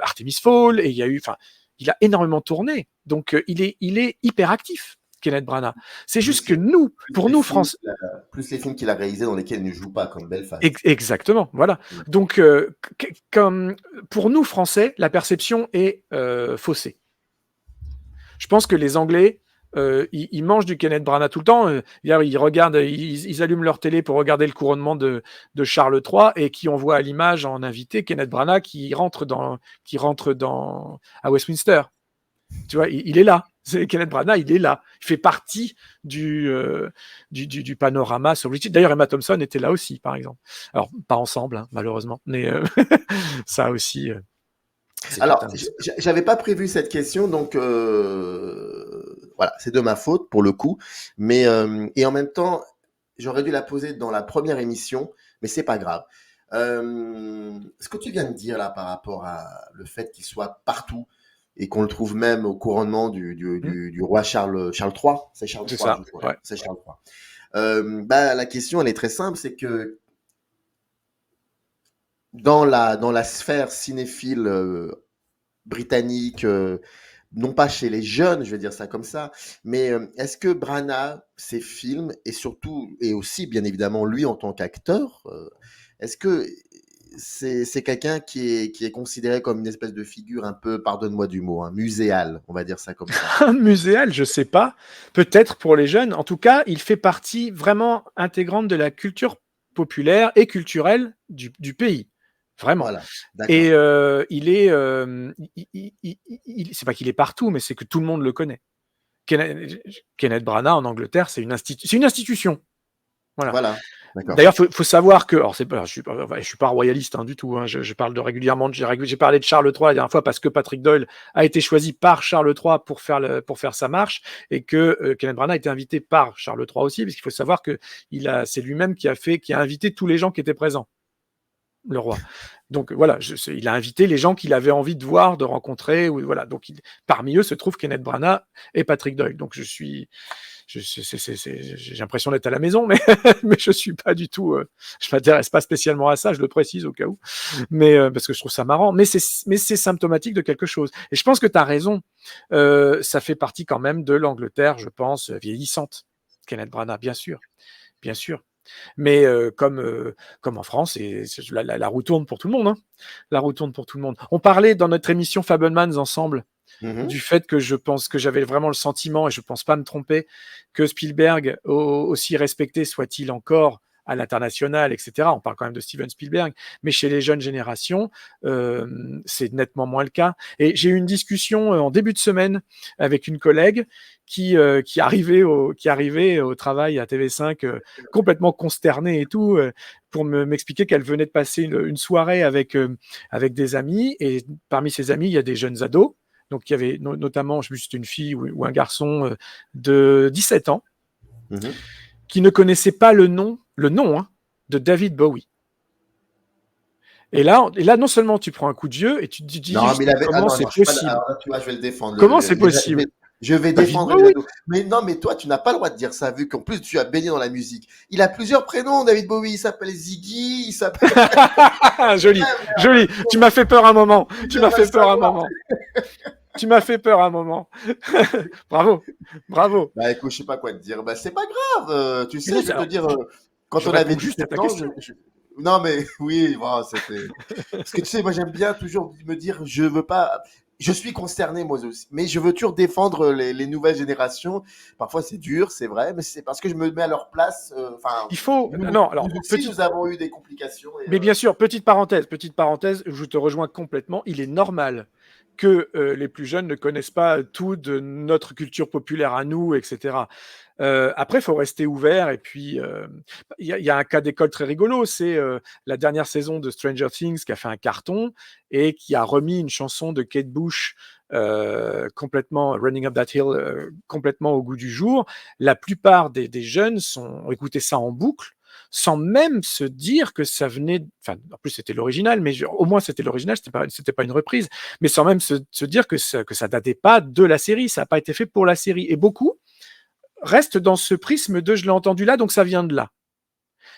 Artemis Fall et il y a eu, enfin, il a énormément tourné. Donc il est hyper actif. Kenneth Branagh. C'est juste Plus que les, nous, plus pour les nous, films, France. plus les films qu'il a réalisés dans lesquels il ne joue pas, comme Belfast. Exactement, voilà. Hmm. Donc, comme pour nous, Français, la perception est faussée. Je pense que les Anglais, ils mangent du Kenneth Branagh tout le temps. Ils regardent, ils allument leur télé pour regarder le couronnement de Charles III et qui on voit à l'image en invité Kenneth Branagh qui rentre à Westminster. Tu vois, il est là. Kenneth Branagh, il est là. Il fait partie du panorama soviétique. D'ailleurs, Emma Thompson était là aussi, par exemple. Alors, pas ensemble, hein, malheureusement, mais ça aussi, c'est tout Alors, un. j'avais pas prévu cette question, donc voilà, c'est de ma faute pour le coup. Mais et en même temps, j'aurais dû la poser dans la première émission, mais c'est pas grave. Ce que tu viens de dire là par rapport à le fait qu'il soit partout et qu'on le trouve même au couronnement du roi Charles III, c'est Charles C'est III, ça, je crois, ouais. c'est Charles III. La question, elle est très simple, c'est que dans la sphère cinéphile britannique, non pas chez les jeunes, je vais dire ça comme ça, mais est-ce que Branagh, ses films, et surtout, et aussi bien évidemment lui en tant qu'acteur, est-ce que c'est quelqu'un qui est considéré comme une espèce de figure un peu, pardonne-moi du mot, hein, muséale, on va dire ça comme ça. Muséal, je sais pas. Peut-être pour les jeunes. En tout cas, il fait partie vraiment intégrante de la culture populaire et culturelle du pays. Vraiment. Voilà, Et d'accord. il est, c'est pas qu'il est partout, mais c'est que tout le monde le connaît. Kenneth Branagh en Angleterre, c'est une institution. Voilà. Voilà, d'accord. D'ailleurs, faut savoir que, alors je suis pas royaliste hein, du tout. Hein, je parle de régulièrement. J'ai parlé de Charles III la dernière fois parce que Patrick Doyle a été choisi par Charles III pour faire sa marche et que Kenneth Branagh a été invité par Charles III aussi, parce qu'il faut savoir que c'est lui-même qui a invité tous les gens qui étaient présents, le roi. Donc voilà, il a invité les gens qu'il avait envie de voir, de rencontrer, ou voilà. Donc parmi eux se trouve Kenneth Branagh et Patrick Doyle. Donc j'ai l'impression d'être à la maison, mais mais je suis pas du tout. Je m'intéresse pas spécialement à ça, je le précise au cas où, mais parce que je trouve ça marrant. Mais c'est symptomatique de quelque chose. Et je pense que tu as raison. Ça fait partie quand même de l'Angleterre, je pense, vieillissante. Kenneth Branagh, bien sûr, bien sûr. Mais comme en France, la roue tourne pour tout le monde. Hein. La roue tourne pour tout le monde. On parlait dans notre émission Fabelmans ensemble du fait que je pense que j'avais vraiment le sentiment, et je pense pas me tromper, que Spielberg, aussi respecté soit-il encore à l'international, etc. On parle quand même de Steven Spielberg, mais chez les jeunes générations, c'est nettement moins le cas. Et j'ai eu une discussion en début de semaine avec une collègue qui arrivait au travail à TV5 complètement consternée et tout, pour m'expliquer qu'elle venait de passer une soirée avec des amis, et parmi ses amis, il y a des jeunes ados. Donc, il y avait notamment, je sais plus si c'était une fille ou un garçon de 17 ans qui ne connaissait pas le nom hein, de David Bowie. Et là, non seulement tu prends un coup de vieux, et tu te dis Non, mais il avait. comment c'est possible. Alors là, tu vois, je vais le défendre. Comment c'est possible? Je vais défendre les ados. Mais non, mais toi, tu n'as pas le droit de dire ça, vu qu'en plus, tu as baigné dans la musique. Il a plusieurs prénoms, David Bowie. Il s'appelle Ziggy, il s'appelle. Joli. Tu m'as fait peur un moment. Tu m'as fait peur un moment. Bravo. Bah écoute, je sais pas quoi te dire. Bah c'est pas grave. Tu sais, je vais te dire, quand on avait juste à ta 17 ans, non mais oui, voilà, c'était. Parce que tu sais, moi j'aime bien toujours me dire, je veux pas. Je suis concerné moi aussi, mais je veux toujours défendre les nouvelles générations. Parfois c'est dur, c'est vrai, mais c'est parce que je me mets à leur place. Enfin, il faut. nous avons eu des complications. Mais bien sûr, petite parenthèse, je te rejoins complètement. Il est normal que les plus jeunes ne connaissent pas tout de notre culture populaire à nous, etc. Après, il faut rester ouvert. Et puis, il y a un cas d'école très rigolo. C'est la dernière saison de Stranger Things qui a fait un carton et qui a remis une chanson de Kate Bush complètement Running Up That Hill, complètement au goût du jour. La plupart des jeunes ont écouté ça en boucle, sans même se dire que ça venait. Enfin, en plus c'était l'original, mais au moins c'était l'original, c'était pas une reprise, mais sans même se dire que ça datait pas de la série, ça n'a pas été fait pour la série. Et beaucoup restent dans ce prisme de je l'ai entendu là, donc ça vient de là.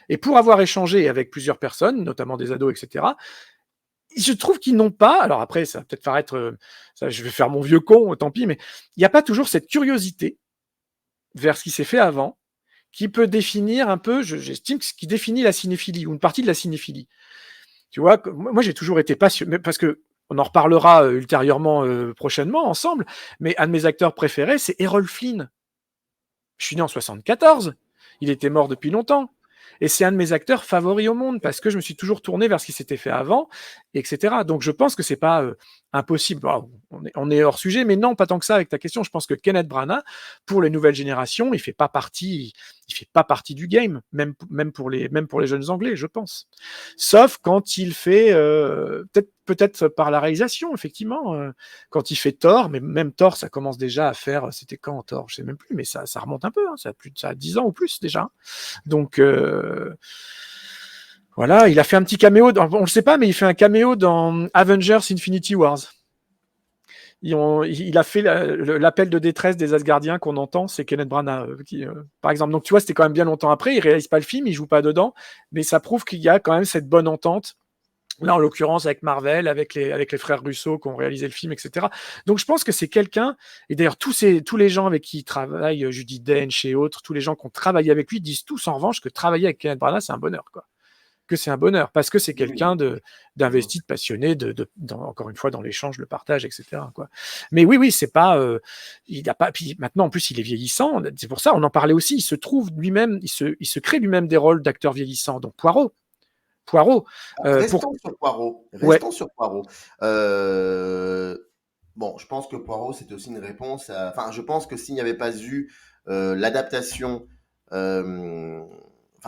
Et pour avoir échangé avec plusieurs personnes, notamment des ados, etc., je trouve qu'ils n'ont pas. Alors après, ça va peut-être paraître, je vais faire mon vieux con, tant pis, mais il n'y a pas toujours cette curiosité vers ce qui s'est fait avant, qui peut définir un peu, j'estime, ce qui définit la cinéphilie, ou une partie de la cinéphilie. Tu vois, moi j'ai toujours été passionné, parce que on en reparlera ultérieurement prochainement ensemble, mais un de mes acteurs préférés, c'est Errol Flynn. Je suis né en 74, il était mort depuis longtemps. Et c'est un de mes acteurs favoris au monde, parce que je me suis toujours tourné vers ce qui s'était fait avant, etc. Donc je pense que c'est pas impossible. Bon, on est hors sujet, mais non, pas tant que ça avec ta question. Je pense que Kenneth Branagh, pour les nouvelles générations, il fait pas partie du game, même pour les jeunes Anglais, je pense. Sauf quand il fait, peut-être par la réalisation, effectivement, quand il fait Thor, mais même Thor, ça commence déjà à faire, c'était quand Thor, je sais même plus, mais ça remonte un peu, hein, ça a 10 ans ou plus déjà. Donc voilà, il a fait un petit caméo, on le sait pas, mais il fait un caméo dans Avengers Infinity Wars. Il a fait l'appel de détresse des Asgardiens qu'on entend, c'est Kenneth Branagh, par exemple. Donc tu vois, c'était quand même bien longtemps après, il réalise pas le film, il joue pas dedans, mais ça prouve qu'il y a quand même cette bonne entente. Là, en l'occurrence, avec Marvel, avec les frères Russo qui ont réalisé le film, etc. Donc, je pense que c'est quelqu'un, et d'ailleurs, tous les gens avec qui il travaille, Judi Dench et autres, tous les gens qui ont travaillé avec lui, disent tous en revanche que travailler avec Kenneth Branagh, c'est un bonheur, quoi. Que c'est un bonheur, parce que c'est quelqu'un d'investi, de passionné, encore une fois, dans l'échange, le partage, etc., quoi. Mais oui, c'est pas, il a pas, puis maintenant, en plus, il est vieillissant, c'est pour ça, on en parlait aussi, il se trouve lui-même, il se crée lui-même des rôles d'acteur vieillissant, donc Poirot. Restons sur Poirot. Sur Poirot. Bon, je pense que Poirot, c'est aussi une réponse à. Enfin, je pense que s'il n'y avait pas eu l'adaptation, enfin,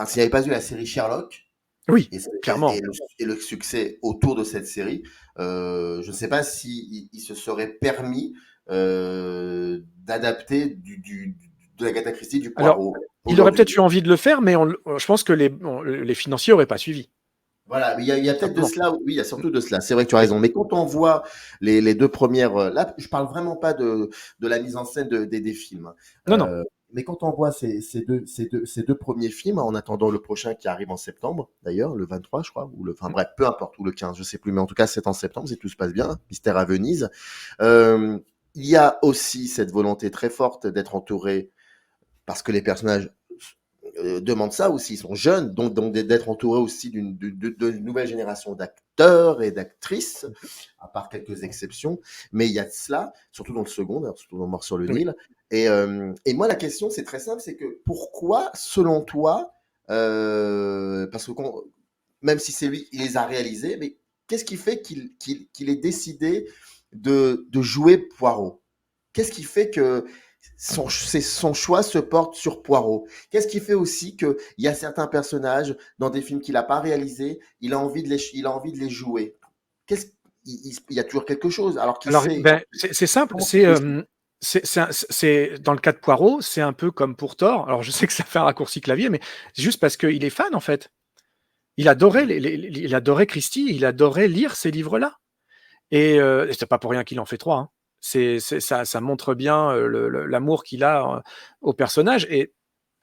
s'il n'y avait pas eu la série Sherlock, oui, clairement. Et le succès autour de cette série, je ne sais pas s'il se serait permis d'adapter de l'Agatha Christie du Poirot. Alors, il aurait peut-être eu envie de le faire, mais je pense que les financiers n'auraient pas suivi. Voilà, il y a peut-être de cela, oui, il y a surtout de cela, c'est vrai que tu as raison. Mais quand on voit les deux premières, là, je parle vraiment pas de la mise en scène des films. Non. Mais quand on voit ces deux premiers films, en attendant le prochain qui arrive en septembre, d'ailleurs, le 23, je crois, enfin bref, peu importe, ou le 15, je sais plus, mais en tout cas, c'est en septembre, si tout se passe bien, Mystère à Venise. Il y a aussi cette volonté très forte d'être entouré, parce que les personnages demandent ça aussi. Ils sont jeunes, donc d'être entourés aussi de nouvelle génération d'acteurs et d'actrices, à part quelques exceptions. Mais il y a de cela, surtout dans le second, d'ailleurs, surtout dans Mort sur le Oui. Nil. Et moi, la question, c'est très simple, c'est que pourquoi, selon toi, parce que même si c'est lui, il les a réalisés, mais qu'est-ce qui fait qu'il ait décidé de jouer Poirot? Qu'est-ce qui fait que son choix se porte sur Poirot? Qu'est-ce qui fait aussi qu'il y a certains personnages dans des films qu'il n'a pas réalisés, il a envie de les jouer? Il y a toujours quelque chose, alors qu'il Alors, sait. c'est simple, Comment tu décides? dans le cas de Poirot, c'est un peu comme pour Thor. Alors, je sais que ça fait un raccourci clavier, mais c'est juste parce qu'il est fan, en fait. Il adorait, il adorait Christie, il adorait lire ces livres-là. Et c'est pas pour rien qu'il en fait 3. Hein. Ça montre bien l'amour qu'il a au personnage. Et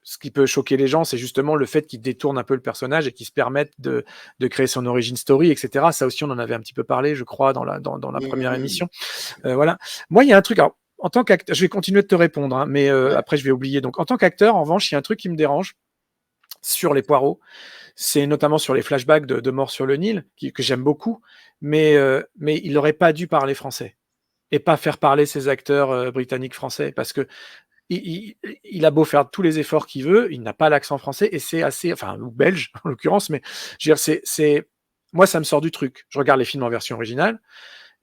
ce qui peut choquer les gens, c'est justement le fait qu'il détourne un peu le personnage et qu'il se permette de créer son origin story, etc. Ça aussi, on en avait un petit peu parlé, je crois, dans la première émission. Voilà. Moi, il y a un truc. Alors, en tant qu'acteur, je vais continuer de te répondre, hein, mais après, je vais oublier. Donc, en tant qu'acteur, en revanche, il y a un truc qui me dérange sur les Poirots. C'est notamment sur les flashbacks de Mort sur le Nil, que j'aime beaucoup, mais il n'aurait pas dû parler français et pas faire parler ses acteurs britanniques français, parce que il a beau faire tous les efforts qu'il veut, il n'a pas l'accent français, et c'est assez, enfin, ou belge en l'occurrence, mais je veux dire, moi, ça me sort du truc. Je regarde les films en version originale,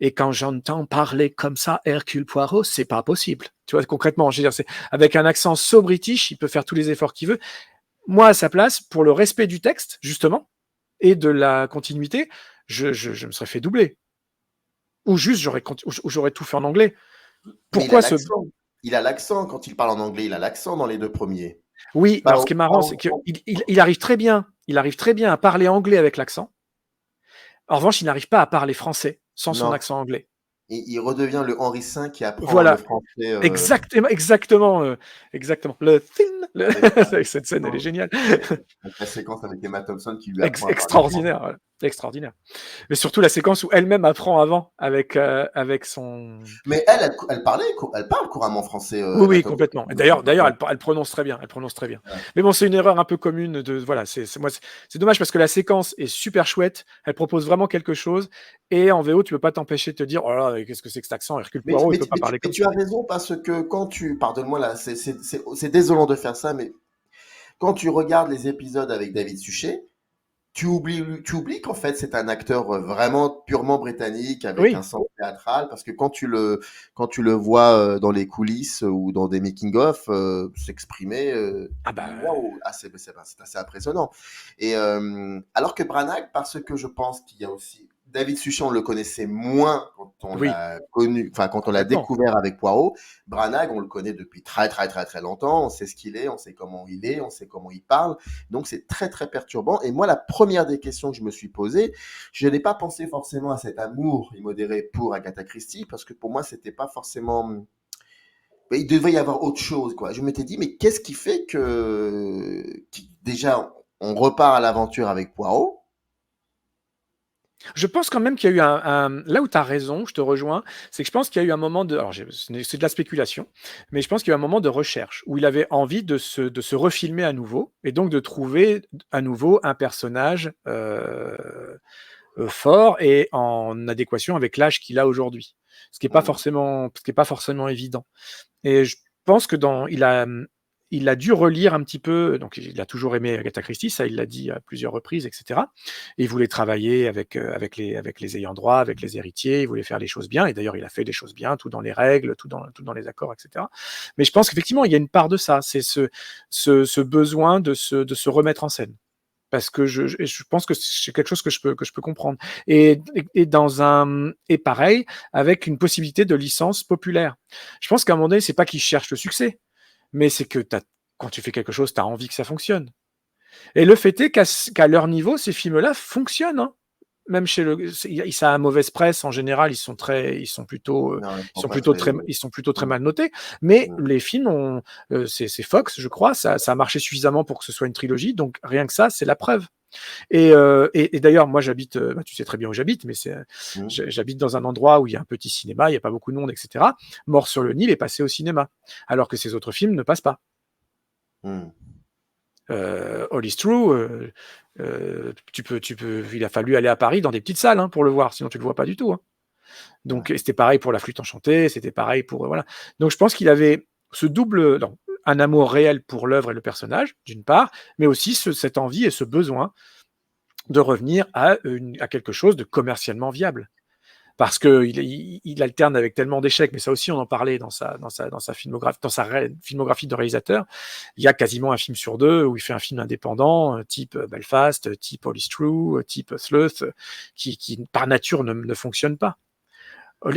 et quand j'entends parler comme ça Hercule Poirot, c'est pas possible. Tu vois, concrètement, je veux dire, c'est avec un accent so british, il peut faire tous les efforts qu'il veut. Moi, à sa place, pour le respect du texte, justement, et de la continuité, je me serais fait doubler. Ou juste, j'aurais tout fait en anglais. Mais Pourquoi ce... il a l'accent quand il parle en anglais, il a l'accent dans les deux premiers. Oui, mais alors ce qui est marrant, c'est qu'il arrive très bien, à parler anglais avec l'accent. En revanche, il n'arrive pas à parler français sans son Non, accent anglais. il redevient le Henri V qui apprend le Voilà, français. exactement. Le thin, cette scène, elle est géniale. Avec la séquence avec Emma Thompson qui lui apprend à parler Extraordinaire, voilà. Extraordinaire. Mais surtout la séquence où elle-même apprend avant avec son. Mais elle parle couramment français. Oui, Emma complètement. Et Thompson. d'ailleurs, elle prononce très bien. Ouais. Mais bon, c'est une erreur un peu commune voilà. C'est dommage parce que la séquence est super chouette. Elle propose vraiment quelque chose. Et en VO, tu peux pas t'empêcher de te dire, oh là là, qu'est-ce que c'est que cet accent? Hercule Poirot, il peut pas parler comme ça. Tu as raison parce que pardonne-moi là, c'est désolant de faire ça, mais quand tu regardes les épisodes avec David Suchet, tu oublies qu'en fait c'est un acteur vraiment purement britannique avec un sens théâtral, parce que quand tu le vois dans les coulisses ou dans des making-of s'exprimer, waouh, c'est assez impressionnant. Et alors que Branagh, parce que je pense qu'il y a aussi David Suchet, on le connaissait moins quand on l'a connu, enfin quand on l'a découvert avec Poirot. Branagh, on le connaît depuis très très très très longtemps. On sait ce qu'il est, on sait comment il est, on sait comment il parle. Donc c'est très très perturbant. Et moi, la première des questions que je me suis posée, je n'ai pas pensé forcément à cet amour immodéré pour Agatha Christie, parce que pour moi, c'était pas forcément. Il devait y avoir autre chose, quoi. Je m'étais dit, mais qu'est-ce qui fait déjà on repart à l'aventure avec Poirot? Je pense quand même qu'il y a eu là où tu as raison, je te rejoins, c'est que je pense qu'il y a eu un moment de... Alors, c'est de la spéculation, mais je pense qu'il y a eu un moment de recherche où il avait envie de se refilmer à nouveau, et donc de trouver à nouveau un personnage fort et en adéquation avec l'âge qu'il a aujourd'hui. Ce qui n'est pas forcément évident. Et je pense que il a dû relire un petit peu, donc il a toujours aimé Agatha Christie, ça il l'a dit à plusieurs reprises, etc. Et il voulait travailler avec les ayants droit, avec les héritiers, il voulait faire les choses bien, et d'ailleurs il a fait les choses bien, tout dans les règles, tout dans les accords, etc. Mais je pense qu'effectivement il y a une part de ça, c'est ce besoin de se remettre en scène. Parce que je pense que c'est quelque chose que je peux comprendre. Et pareil, avec une possibilité de licence populaire. Je pense qu'à un moment donné, c'est pas qu'ils cherchent le succès, mais c'est que quand tu fais quelque chose, tu as envie que ça fonctionne. Et le fait est qu'à leur niveau, ces films-là fonctionnent. Hein. Même ça a mauvaise presse en général, ils sont plutôt très mal notés. Mais les films c'est Fox, je crois, ça a marché suffisamment pour que ce soit une trilogie. Donc rien que ça, c'est la preuve. Et d'ailleurs, moi, j'habite, tu sais très bien où j'habite, mais j'habite dans un endroit où il y a un petit cinéma, il n'y a pas beaucoup de monde, etc. Mort sur le Nil est passé au cinéma, alors que ces autres films ne passent pas. All is True, il a fallu aller à Paris dans des petites salles hein, pour le voir, sinon tu le vois pas du tout. Hein. Donc c'était pareil pour La Flûte enchantée, c'était pareil pour voilà. Donc je pense qu'il avait ce double, non, un amour réel pour l'œuvre et le personnage d'une part, mais aussi cette envie et ce besoin de revenir à quelque chose de commercialement viable. Parce qu'il alterne avec tellement d'échecs, mais ça aussi on en parlait dans sa filmographie de réalisateur. Il y a quasiment un film sur deux où il fait un film indépendant, type Belfast, type All is True, type Sleuth, qui par nature ne fonctionne pas.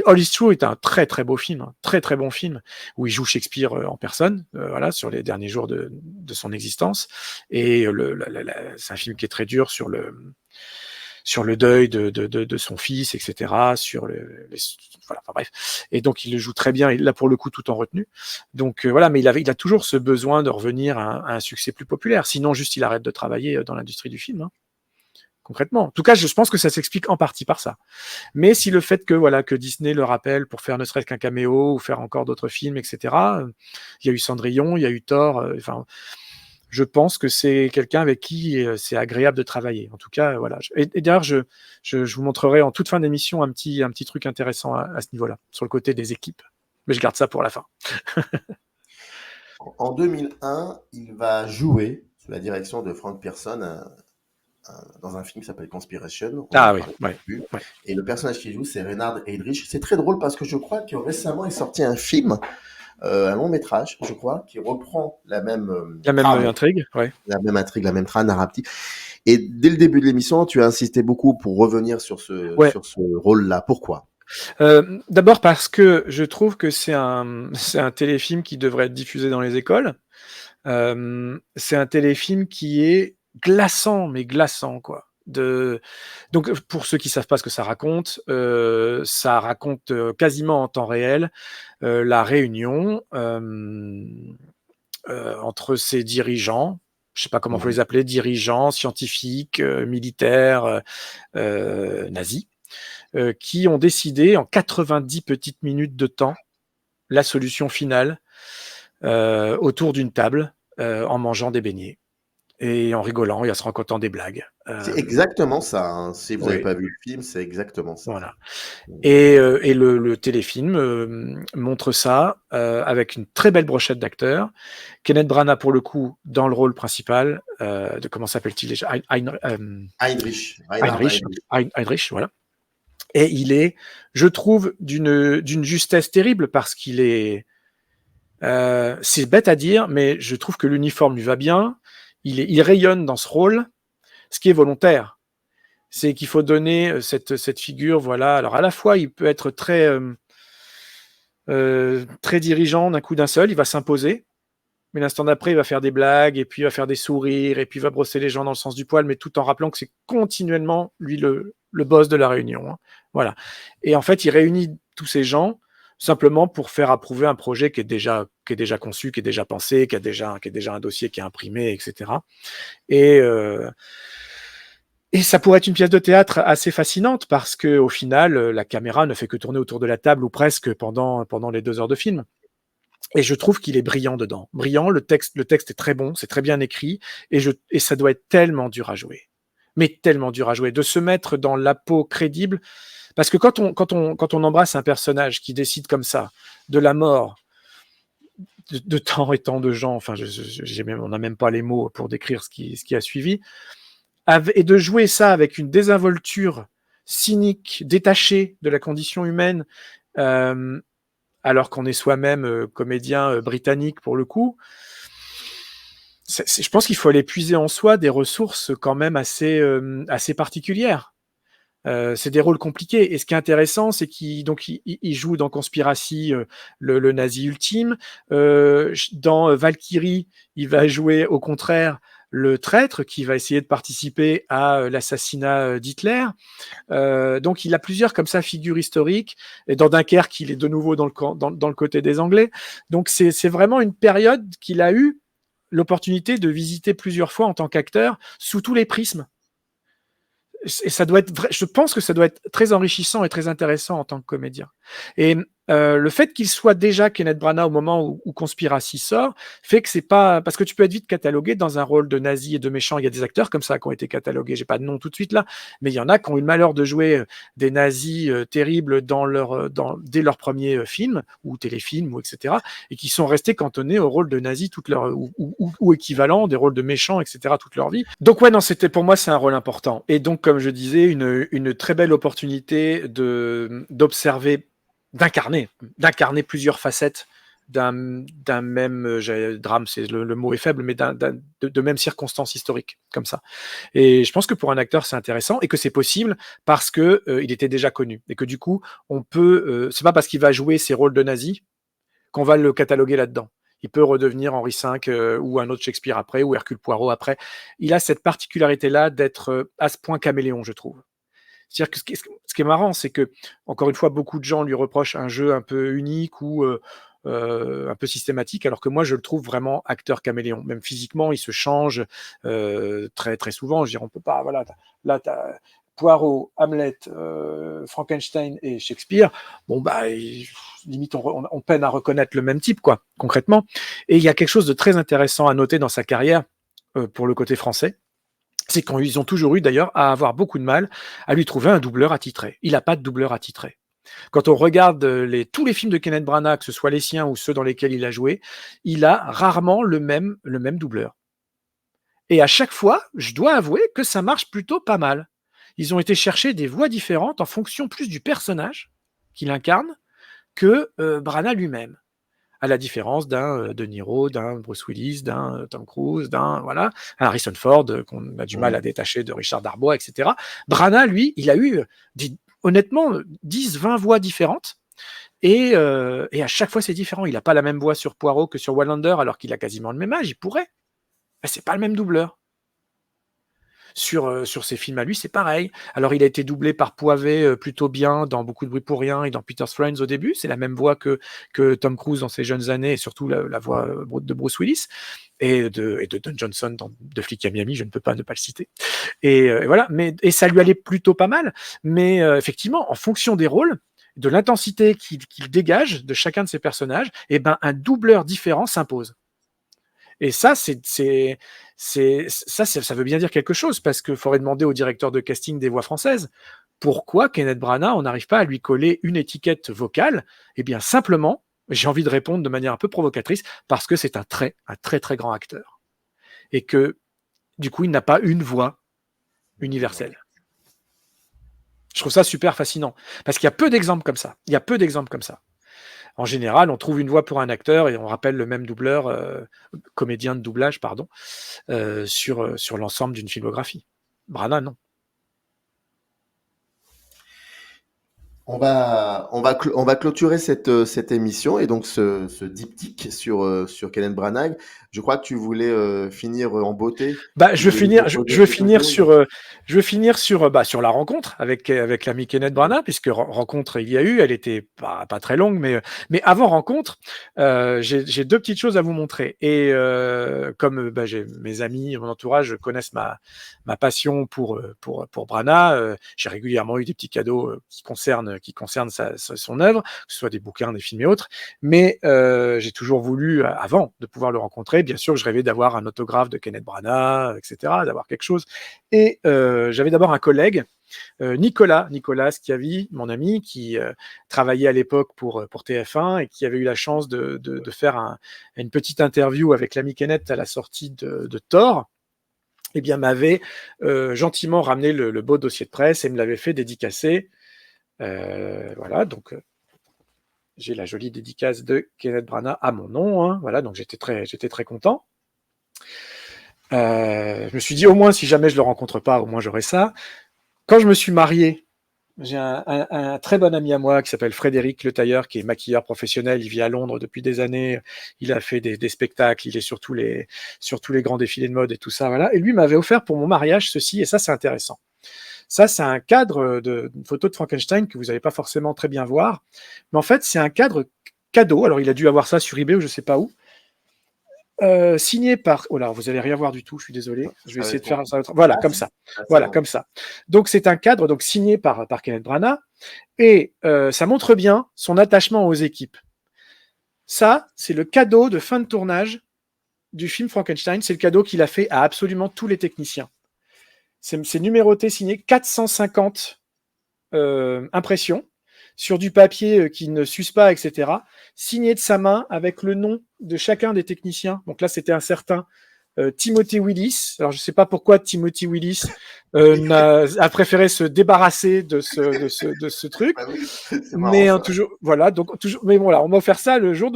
All is True est un très très beau film, un très très bon film, où il joue Shakespeare en personne, voilà, sur les derniers jours de son existence. Et c'est un film qui est très dur sur le deuil de son fils, etc. Voilà, enfin, bref. Et donc il le joue très bien, et là pour le coup tout en retenue. Donc voilà, mais il a toujours ce besoin de revenir à un succès plus populaire. Sinon, juste il arrête de travailler dans l'industrie du film. Hein. Concrètement. En tout cas, je pense que ça s'explique en partie par ça. Mais si le fait que Disney le rappelle pour faire ne serait-ce qu'un caméo ou faire encore d'autres films, etc. Il y a eu Cendrillon, il y a eu Thor. Je pense que c'est quelqu'un avec qui c'est agréable de travailler. En tout cas, voilà. Et d'ailleurs, je vous montrerai en toute fin d'émission un petit truc intéressant à ce niveau-là, sur le côté des équipes. Mais je garde ça pour la fin. En 2001, il va jouer sous la direction de Frank Pearson dans un film qui s'appelle Conspiration. Oui, ouais. Et le personnage qu'il joue, c'est Reynard Heydrich. C'est très drôle parce que je crois que récemment est sorti un film, un long métrage, je crois, qui reprend la même intrigue, ouais. La même intrigue, la même trame narrative. Et dès le début de l'émission, tu as insisté beaucoup pour revenir sur ce rôle-là. Pourquoi ? D'abord parce que je trouve que c'est un téléfilm qui devrait être diffusé dans les écoles. C'est un téléfilm qui est glaçant, mais glaçant, quoi. Donc, pour ceux qui savent pas ce que ça raconte quasiment en temps réel la réunion entre ces dirigeants, je sais pas comment faut les appeler, dirigeants, scientifiques, militaires, nazis, qui ont décidé en 90 petites minutes de temps la solution finale autour d'une table en mangeant des beignets et en rigolant et en se racontant des blagues. C'est exactement ça. Hein. Si vous n'avez pas vu le film, c'est exactement ça. Voilà. Et le téléfilm montre ça avec une très belle brochette d'acteurs. Kenneth Branagh, pour le coup, dans le rôle principal de comment s'appelle-t-il déjà Heinrich, voilà. Et il est, je trouve, d'une justesse terrible parce qu'il est... c'est bête à dire, mais je trouve que l'uniforme lui va bien. Il rayonne dans ce rôle, ce qui est volontaire. C'est qu'il faut donner cette figure, voilà. Alors à la fois, il peut être très dirigeant d'un coup d'un seul, il va s'imposer, mais l'instant d'après, il va faire des blagues, et puis il va faire des sourires, et puis il va brosser les gens dans le sens du poil, mais tout en rappelant que c'est continuellement lui le boss de la réunion. Hein. Voilà. Et en fait, il réunit tous ces gens simplement pour faire approuver un projet qui est déjà conçu, qui est déjà pensé, qui a déjà un dossier qui est imprimé, etc. Et ça pourrait être une pièce de théâtre assez fascinante parce que au final, la caméra ne fait que tourner autour de la table ou presque pendant les 2 heures de film. Et je trouve qu'il est brillant dedans. Brillant, le texte est très bon, c'est très bien écrit, et ça doit être tellement dur à jouer. Mais tellement dur à jouer, de se mettre dans la peau crédible. Parce que quand on embrasse un personnage qui décide comme ça de la mort de tant et tant de gens, enfin, on n'a même pas les mots pour décrire ce qui a suivi, et de jouer ça avec une désinvolture cynique, détachée de la condition humaine, alors qu'on est soi-même comédien britannique pour le coup, je pense qu'il faut aller puiser en soi des ressources quand même assez particulières. C'est des rôles compliqués. Et ce qui est intéressant, c'est qu'il joue dans Conspiracy le nazi ultime. Dans Valkyrie, il va jouer au contraire le traître qui va essayer de participer à l'assassinat d'Hitler. Donc il a plusieurs comme ça figures historiques. Et dans Dunkerque, il est de nouveau dans le côté des Anglais. Donc c'est vraiment une période qu'il a eu l'opportunité de visiter plusieurs fois en tant qu'acteur sous tous les prismes. Et ça doit être je pense que ça doit être très enrichissant et très intéressant en tant que comédien. Et le fait qu'il soit déjà Kenneth Branagh au moment où Conspiracy sort fait que c'est pas parce que tu peux être vite catalogué dans un rôle de nazi et de méchant. Il y a des acteurs comme ça qui ont été catalogués. J'ai pas de nom tout de suite là, mais il y en a qui ont eu le malheur de jouer des nazis terribles dès leur premier film ou téléfilm ou etc. et qui sont restés cantonnés au rôle de nazis toute leur ou équivalent des rôles de méchants etc. toute leur vie. Donc ouais non c'était pour moi c'est un rôle important et donc comme je disais une très belle opportunité d'observer d'incarner plusieurs facettes d'un même drame, c'est le mot est faible, mais de même circonstances historiques comme ça. Et je pense que pour un acteur c'est intéressant et que c'est possible parce que il était déjà connu et que du coup on peut, c'est pas parce qu'il va jouer ses rôles de nazi qu'on va le cataloguer là-dedans. Il peut redevenir Henri V ou un autre Shakespeare après ou Hercule Poirot après. Il a cette particularité-là d'être à ce point caméléon, je trouve. C'est-à-dire que ce qui est marrant, c'est que, encore une fois, beaucoup de gens lui reprochent un jeu un peu unique ou un peu systématique, alors que moi, je le trouve vraiment acteur caméléon. Même physiquement, il se change très, très souvent. Je veux dire, on peut pas. Voilà, là, tu as Poirot, Hamlet, Frankenstein et Shakespeare. Bon, bah, limite, on peine à reconnaître le même type, quoi, concrètement. Et il y a quelque chose de très intéressant à noter dans sa carrière pour le côté français. C'est qu'ils ont toujours eu d'ailleurs à avoir beaucoup de mal à lui trouver un doubleur attitré. Il n'a pas de doubleur attitré. Quand on regarde tous les films de Kenneth Branagh, que ce soit les siens ou ceux dans lesquels il a joué, il a rarement le même doubleur. Et à chaque fois, je dois avouer que ça marche plutôt pas mal. Ils ont été chercher des voix différentes en fonction plus du personnage qu'il incarne que Branagh lui-même. À la différence d'un De Niro, d'un Bruce Willis, d'un Tom Cruise, d'un Harrison Ford, qu'on a du mal à détacher de Richard Darbois, etc. Branagh, lui, il a eu, honnêtement, 10, 20 voix différentes, et à chaque fois, c'est différent. Il n'a pas la même voix sur Poirot que sur Wallander, alors qu'il a quasiment le même âge, il pourrait. Mais c'est pas le même doubleur. Sur ses films à lui, c'est pareil. Alors, il a été doublé par Poivet plutôt bien dans Beaucoup de bruit pour rien et dans Peter's Friends au début. C'est la même voix que Tom Cruise dans ses jeunes années et surtout la voix de Bruce Willis et de Don Johnson dans De flic à Miami, je ne peux pas ne pas le citer. Et voilà, et ça lui allait plutôt pas mal. Mais effectivement, en fonction des rôles, de l'intensité qu'il dégage de chacun de ses personnages, eh ben, un doubleur différent s'impose. Et ça, ça veut bien dire quelque chose, parce qu'il faudrait demander au directeur de casting des voix françaises pourquoi Kenneth Branagh, on n'arrive pas à lui coller une étiquette vocale. Eh bien, simplement, j'ai envie de répondre de manière un peu provocatrice, parce que c'est un très, très grand acteur. Et que, du coup, il n'a pas une voix universelle. Je trouve ça super fascinant, parce qu'il y a peu d'exemples comme ça. En général, on trouve une voix pour un acteur et on rappelle le même doubleur, comédien de doublage, pardon, sur l'ensemble d'une filmographie. Branagh, non. On va clôturer cette émission et donc ce diptyque sur Kenneth Branagh. Je crois que tu voulais finir en beauté. Bah, je veux finir sur la rencontre avec l'ami Kenneth Branagh, puisque rencontre il y a eu, elle était pas très longue, mais avant rencontre, j'ai deux petites choses à vous montrer. Et comme j'ai mes amis, mon entourage connaissent ma passion pour Branagh, j'ai régulièrement eu des petits cadeaux qui concernent son œuvre, que ce soit des bouquins, des films et autres. Mais j'ai toujours voulu, avant de pouvoir le rencontrer, bien sûr, je rêvais d'avoir un autographe de Kenneth Branagh, etc., d'avoir quelque chose. Et j'avais d'abord un collègue, Nicolas Schiavi, mon ami, qui travaillait à l'époque pour TF1 et qui avait eu la chance de faire une petite interview avec l'ami Kenneth à la sortie de Thor. Eh bien, m'avait gentiment ramené le beau dossier de presse et me l'avait fait dédicacer. Voilà, donc j'ai la jolie dédicace de Kenneth Branagh à mon nom, hein, voilà, donc j'étais très content. Je me suis dit, au moins, si jamais je le rencontre pas, au moins j'aurai ça. Quand je me suis marié, j'ai un très bon ami à moi qui s'appelle Frédéric Le Tailleur, qui est maquilleur professionnel. Il vit à Londres depuis des années. Il a fait des spectacles. Il est sur tous les grands défilés de mode et tout ça. Voilà. Et lui m'avait offert pour mon mariage ceci, et ça, c'est intéressant. Ça, c'est un cadre d'une photo de Frankenstein que vous n'allez pas forcément très bien voir. Mais en fait, c'est un cadre cadeau. Alors, il a dû avoir ça sur eBay ou je ne sais pas où. signé par... Oh là, vous allez rien voir du tout, je suis désolé. Je vais Ça va essayer de être faire bon. ça. Voilà, Ah, comme si. ça. Ah, c'est Voilà, bon. comme ça. Donc, c'est un cadre donc, signé par Kenneth Branagh et ça montre bien son attachement aux équipes. Ça, c'est le cadeau de fin de tournage du film Frankenstein. C'est le cadeau qu'il a fait à absolument tous les techniciens. C'est numéroté, signé 450 impressions sur du papier qui ne s'use pas, etc. Signé de sa main avec le nom de chacun des techniciens. Donc là, c'était un certain Timothy Willis. Alors, je ne sais pas pourquoi Timothy Willis a préféré se débarrasser de ce truc. Bah oui, c'est marrant Mais ça. toujours, voilà, donc toujours, mais bon là, on m'a offert ça le soir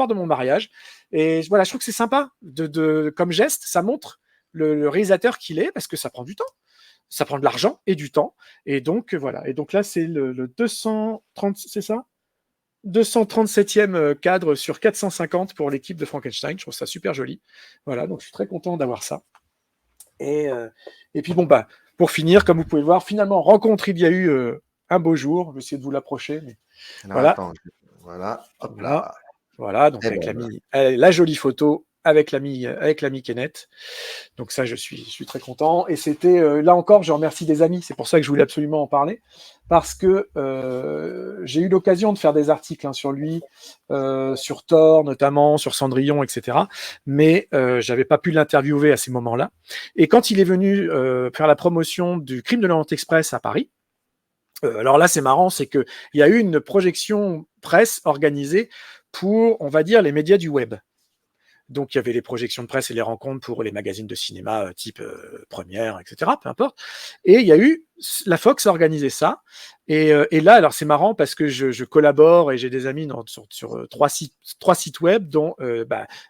de mon mariage, et voilà, je trouve que c'est sympa comme geste, ça montre le réalisateur qu'il est, parce que ça prend du temps, ça prend de l'argent et du temps, et donc voilà, et donc là c'est le 230, c'est ça, 237e cadre sur 450 pour l'équipe de Frankenstein, je trouve ça super joli, voilà, donc je suis très content d'avoir ça, et puis bon bah pour finir, comme vous pouvez le voir, finalement rencontre il y a eu un beau jour, je vais essayer de vous l'approcher, mais Alors voilà, attends, voilà, hop voilà, là. voilà, donc Et avec ben, voilà. la jolie photo avec l'ami Kenneth. Donc ça, je suis très content. Et c'était, là encore, je remercie des amis. C'est pour ça que je voulais absolument en parler. Parce que j'ai eu l'occasion de faire des articles sur lui, sur Thor notamment, sur Cendrillon, etc. Mais j'avais pas pu l'interviewer à ces moments-là. Et quand il est venu faire la promotion du Crime de l'Orient Express à Paris, alors là, c'est marrant, c'est qu'il y a eu une projection presse organisée pour, on va dire, les médias du web. Donc, il y avait les projections de presse et les rencontres pour les magazines de cinéma type Première, etc., peu importe. Et il y a eu, la Fox a organisé ça. Et là, alors c'est marrant parce que je collabore et j'ai des amis sur trois sites web, dont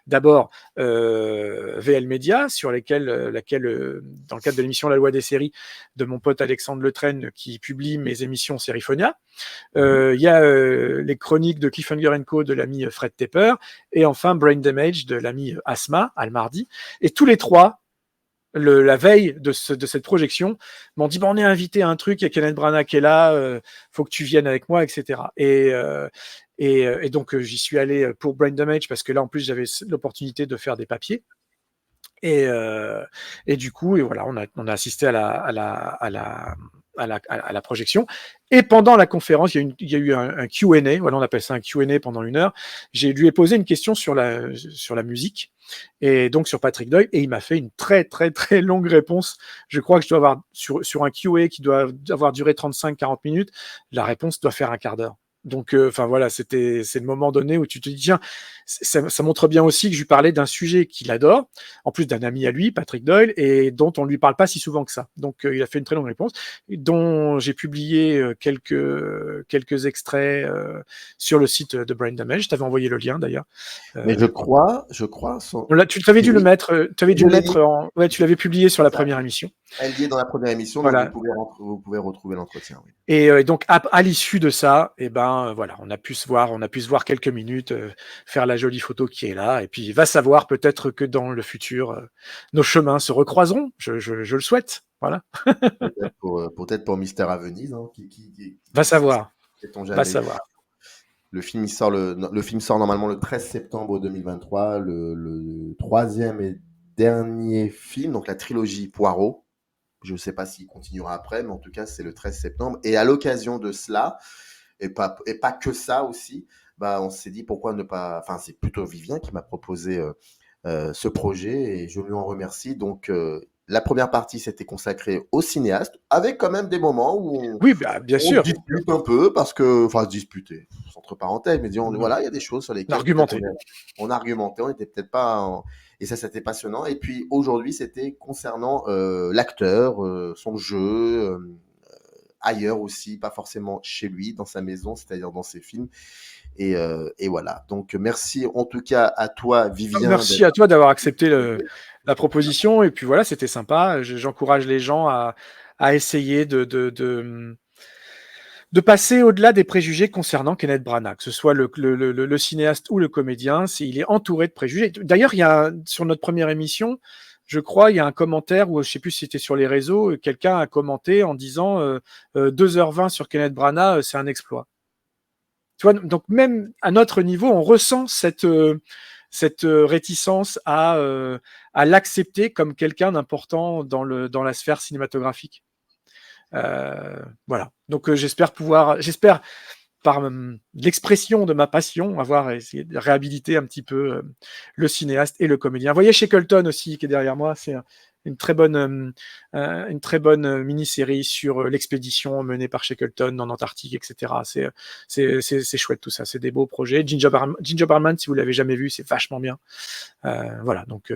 d'abord VL Media, sur dans le cadre de l'émission La Loi des séries de mon pote Alexandre Letraine, qui publie mes émissions Seriphonia. Il y a les chroniques de Cliffhanger Co de l'ami Fred Tepper, et enfin Brain Damage de l'ami Asma Al-Mardi. Et tous les trois, la veille de cette projection, m'ont dit on est invité à un truc, il y a Kenneth Branagh qui est là, faut que tu viennes avec moi, etc. Et donc j'y suis allé pour Brain Damage parce que là en plus j'avais l'opportunité de faire des papiers. Et du coup, et voilà, on a assisté à la projection. Et pendant la conférence, il y a eu un Q&A, voilà, on appelle ça un Q&A pendant 1 heure. Lui ai posé une question sur la musique, et donc sur Patrick Doyle, et il m'a fait une très très très longue réponse. Je crois que je dois avoir, sur un Q&A qui doit avoir duré 35-40 minutes, la réponse doit faire un quart d'heure. Donc, enfin voilà, c'est le moment donné où tu te dis, tiens, ça montre bien aussi que je lui parlais d'un sujet qu'il adore, en plus d'un ami à lui, Patrick Doyle, et dont on ne lui parle pas si souvent que ça. Donc, il a fait une très longue réponse, dont j'ai publié quelques extraits sur le site de Brain Damage. Je t'avais envoyé le lien d'ailleurs. Mais je crois, Tu t'avais dû le oui, mettre, je l'ai mis. ouais, tu l'avais publié sur la Ça, première émission. elle y est dans la première émission, donc Voilà. vous pouvez retrouver l'entretien. Oui. Et donc à l'issue de ça, voilà, on a pu se voir quelques minutes, faire la jolie photo qui est là, et puis va savoir, peut-être que dans le futur, nos chemins se recroiseront. Je le souhaite. Voilà. Peut-être pour Mystère à Venise, hein, Va savoir. sait-on Va jamais. savoir. Le film sort normalement le 13 septembre 2023, le troisième et dernier film, donc la trilogie Poirot. Je ne sais pas s'il continuera après, mais en tout cas, c'est le 13 septembre. Et à l'occasion de cela, et pas que ça aussi, bah, on s'est dit pourquoi ne pas. Enfin, c'est plutôt Vivien qui m'a proposé ce projet, et je lui en remercie. Donc, la première partie s'était consacrée au cinéaste, avec quand même des moments où Oui, bah, bien on sûr. dispute un peu, parce que. Enfin, disputer, entre parenthèses, mais disons, voilà, il y a des choses sur lesquelles Argumenté. on argumentait, on n'était peut-être pas. Et ça, c'était passionnant. Et puis aujourd'hui, c'était concernant l'acteur, son jeu, ailleurs aussi, pas forcément chez lui, dans sa maison, c'est-à-dire dans ses films. Et voilà. Donc merci en tout cas à toi, Vivien. Merci à toi d'avoir accepté la proposition. Et puis voilà, c'était sympa. J'encourage les gens à essayer de passer au-delà des préjugés concernant Kenneth Branagh, que ce soit le cinéaste ou le comédien. Il est entouré de préjugés. D'ailleurs, sur notre première émission, je crois, il y a un commentaire, ou je ne sais plus si c'était sur les réseaux, quelqu'un a commenté en disant 2h20 sur Kenneth Branagh, c'est un exploit. Tu vois, donc même à notre niveau, on ressent cette réticence à l'accepter comme quelqu'un d'important dans la sphère cinématographique. Voilà. Donc j'espère par l'expression de ma passion, avoir essayé de réhabiliter un petit peu le cinéaste et le comédien. Vous voyez Shackleton aussi qui est derrière moi, c'est une très bonne mini-série sur l'expédition menée par Shackleton en Antarctique, etc. C'est chouette tout ça, c'est des beaux projets. Gingerman, si vous l'avez jamais vu, c'est vachement bien. Voilà, donc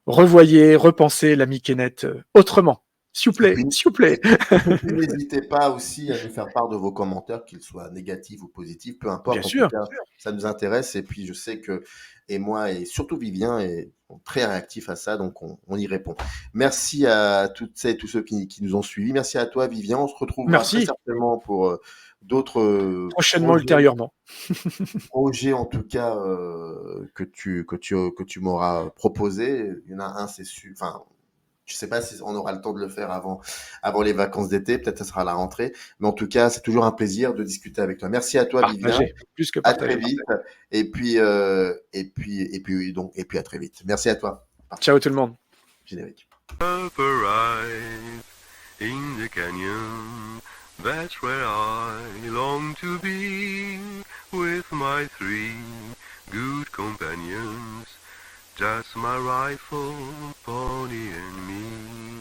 revoyez, repensez l'ami Kenneth autrement. S'il vous plaît, s'il vous plaît. N'hésitez pas aussi à nous faire part de vos commentaires, qu'ils soient négatifs ou positifs, peu importe. Bien En sûr. tout cas, ça nous intéresse. Et puis, je sais que, et moi, et surtout Vivien, est très réactif à ça, donc on y répond. Merci à toutes et tous ceux qui nous ont suivis. Merci à toi, Vivien. On se retrouvera très Merci. certainement pour d'autres Prochainement, ultérieurement. projets, en tout cas, que tu m'auras proposé. Il y en a un, c'est sûr. Enfin, je sais pas si on aura le temps de le faire avant les vacances d'été. Peut-être ça sera à la rentrée. Mais en tout cas, c'est toujours un plaisir de discuter avec toi. Merci à toi, Vivien. Partagez, plus que À très partager. vite. Et puis à très vite. Merci à toi. Ciao tout le monde. Générique. Up arrive in the canyon, that's where I long to be, with my 3 good companions, just my rifle, pony and me.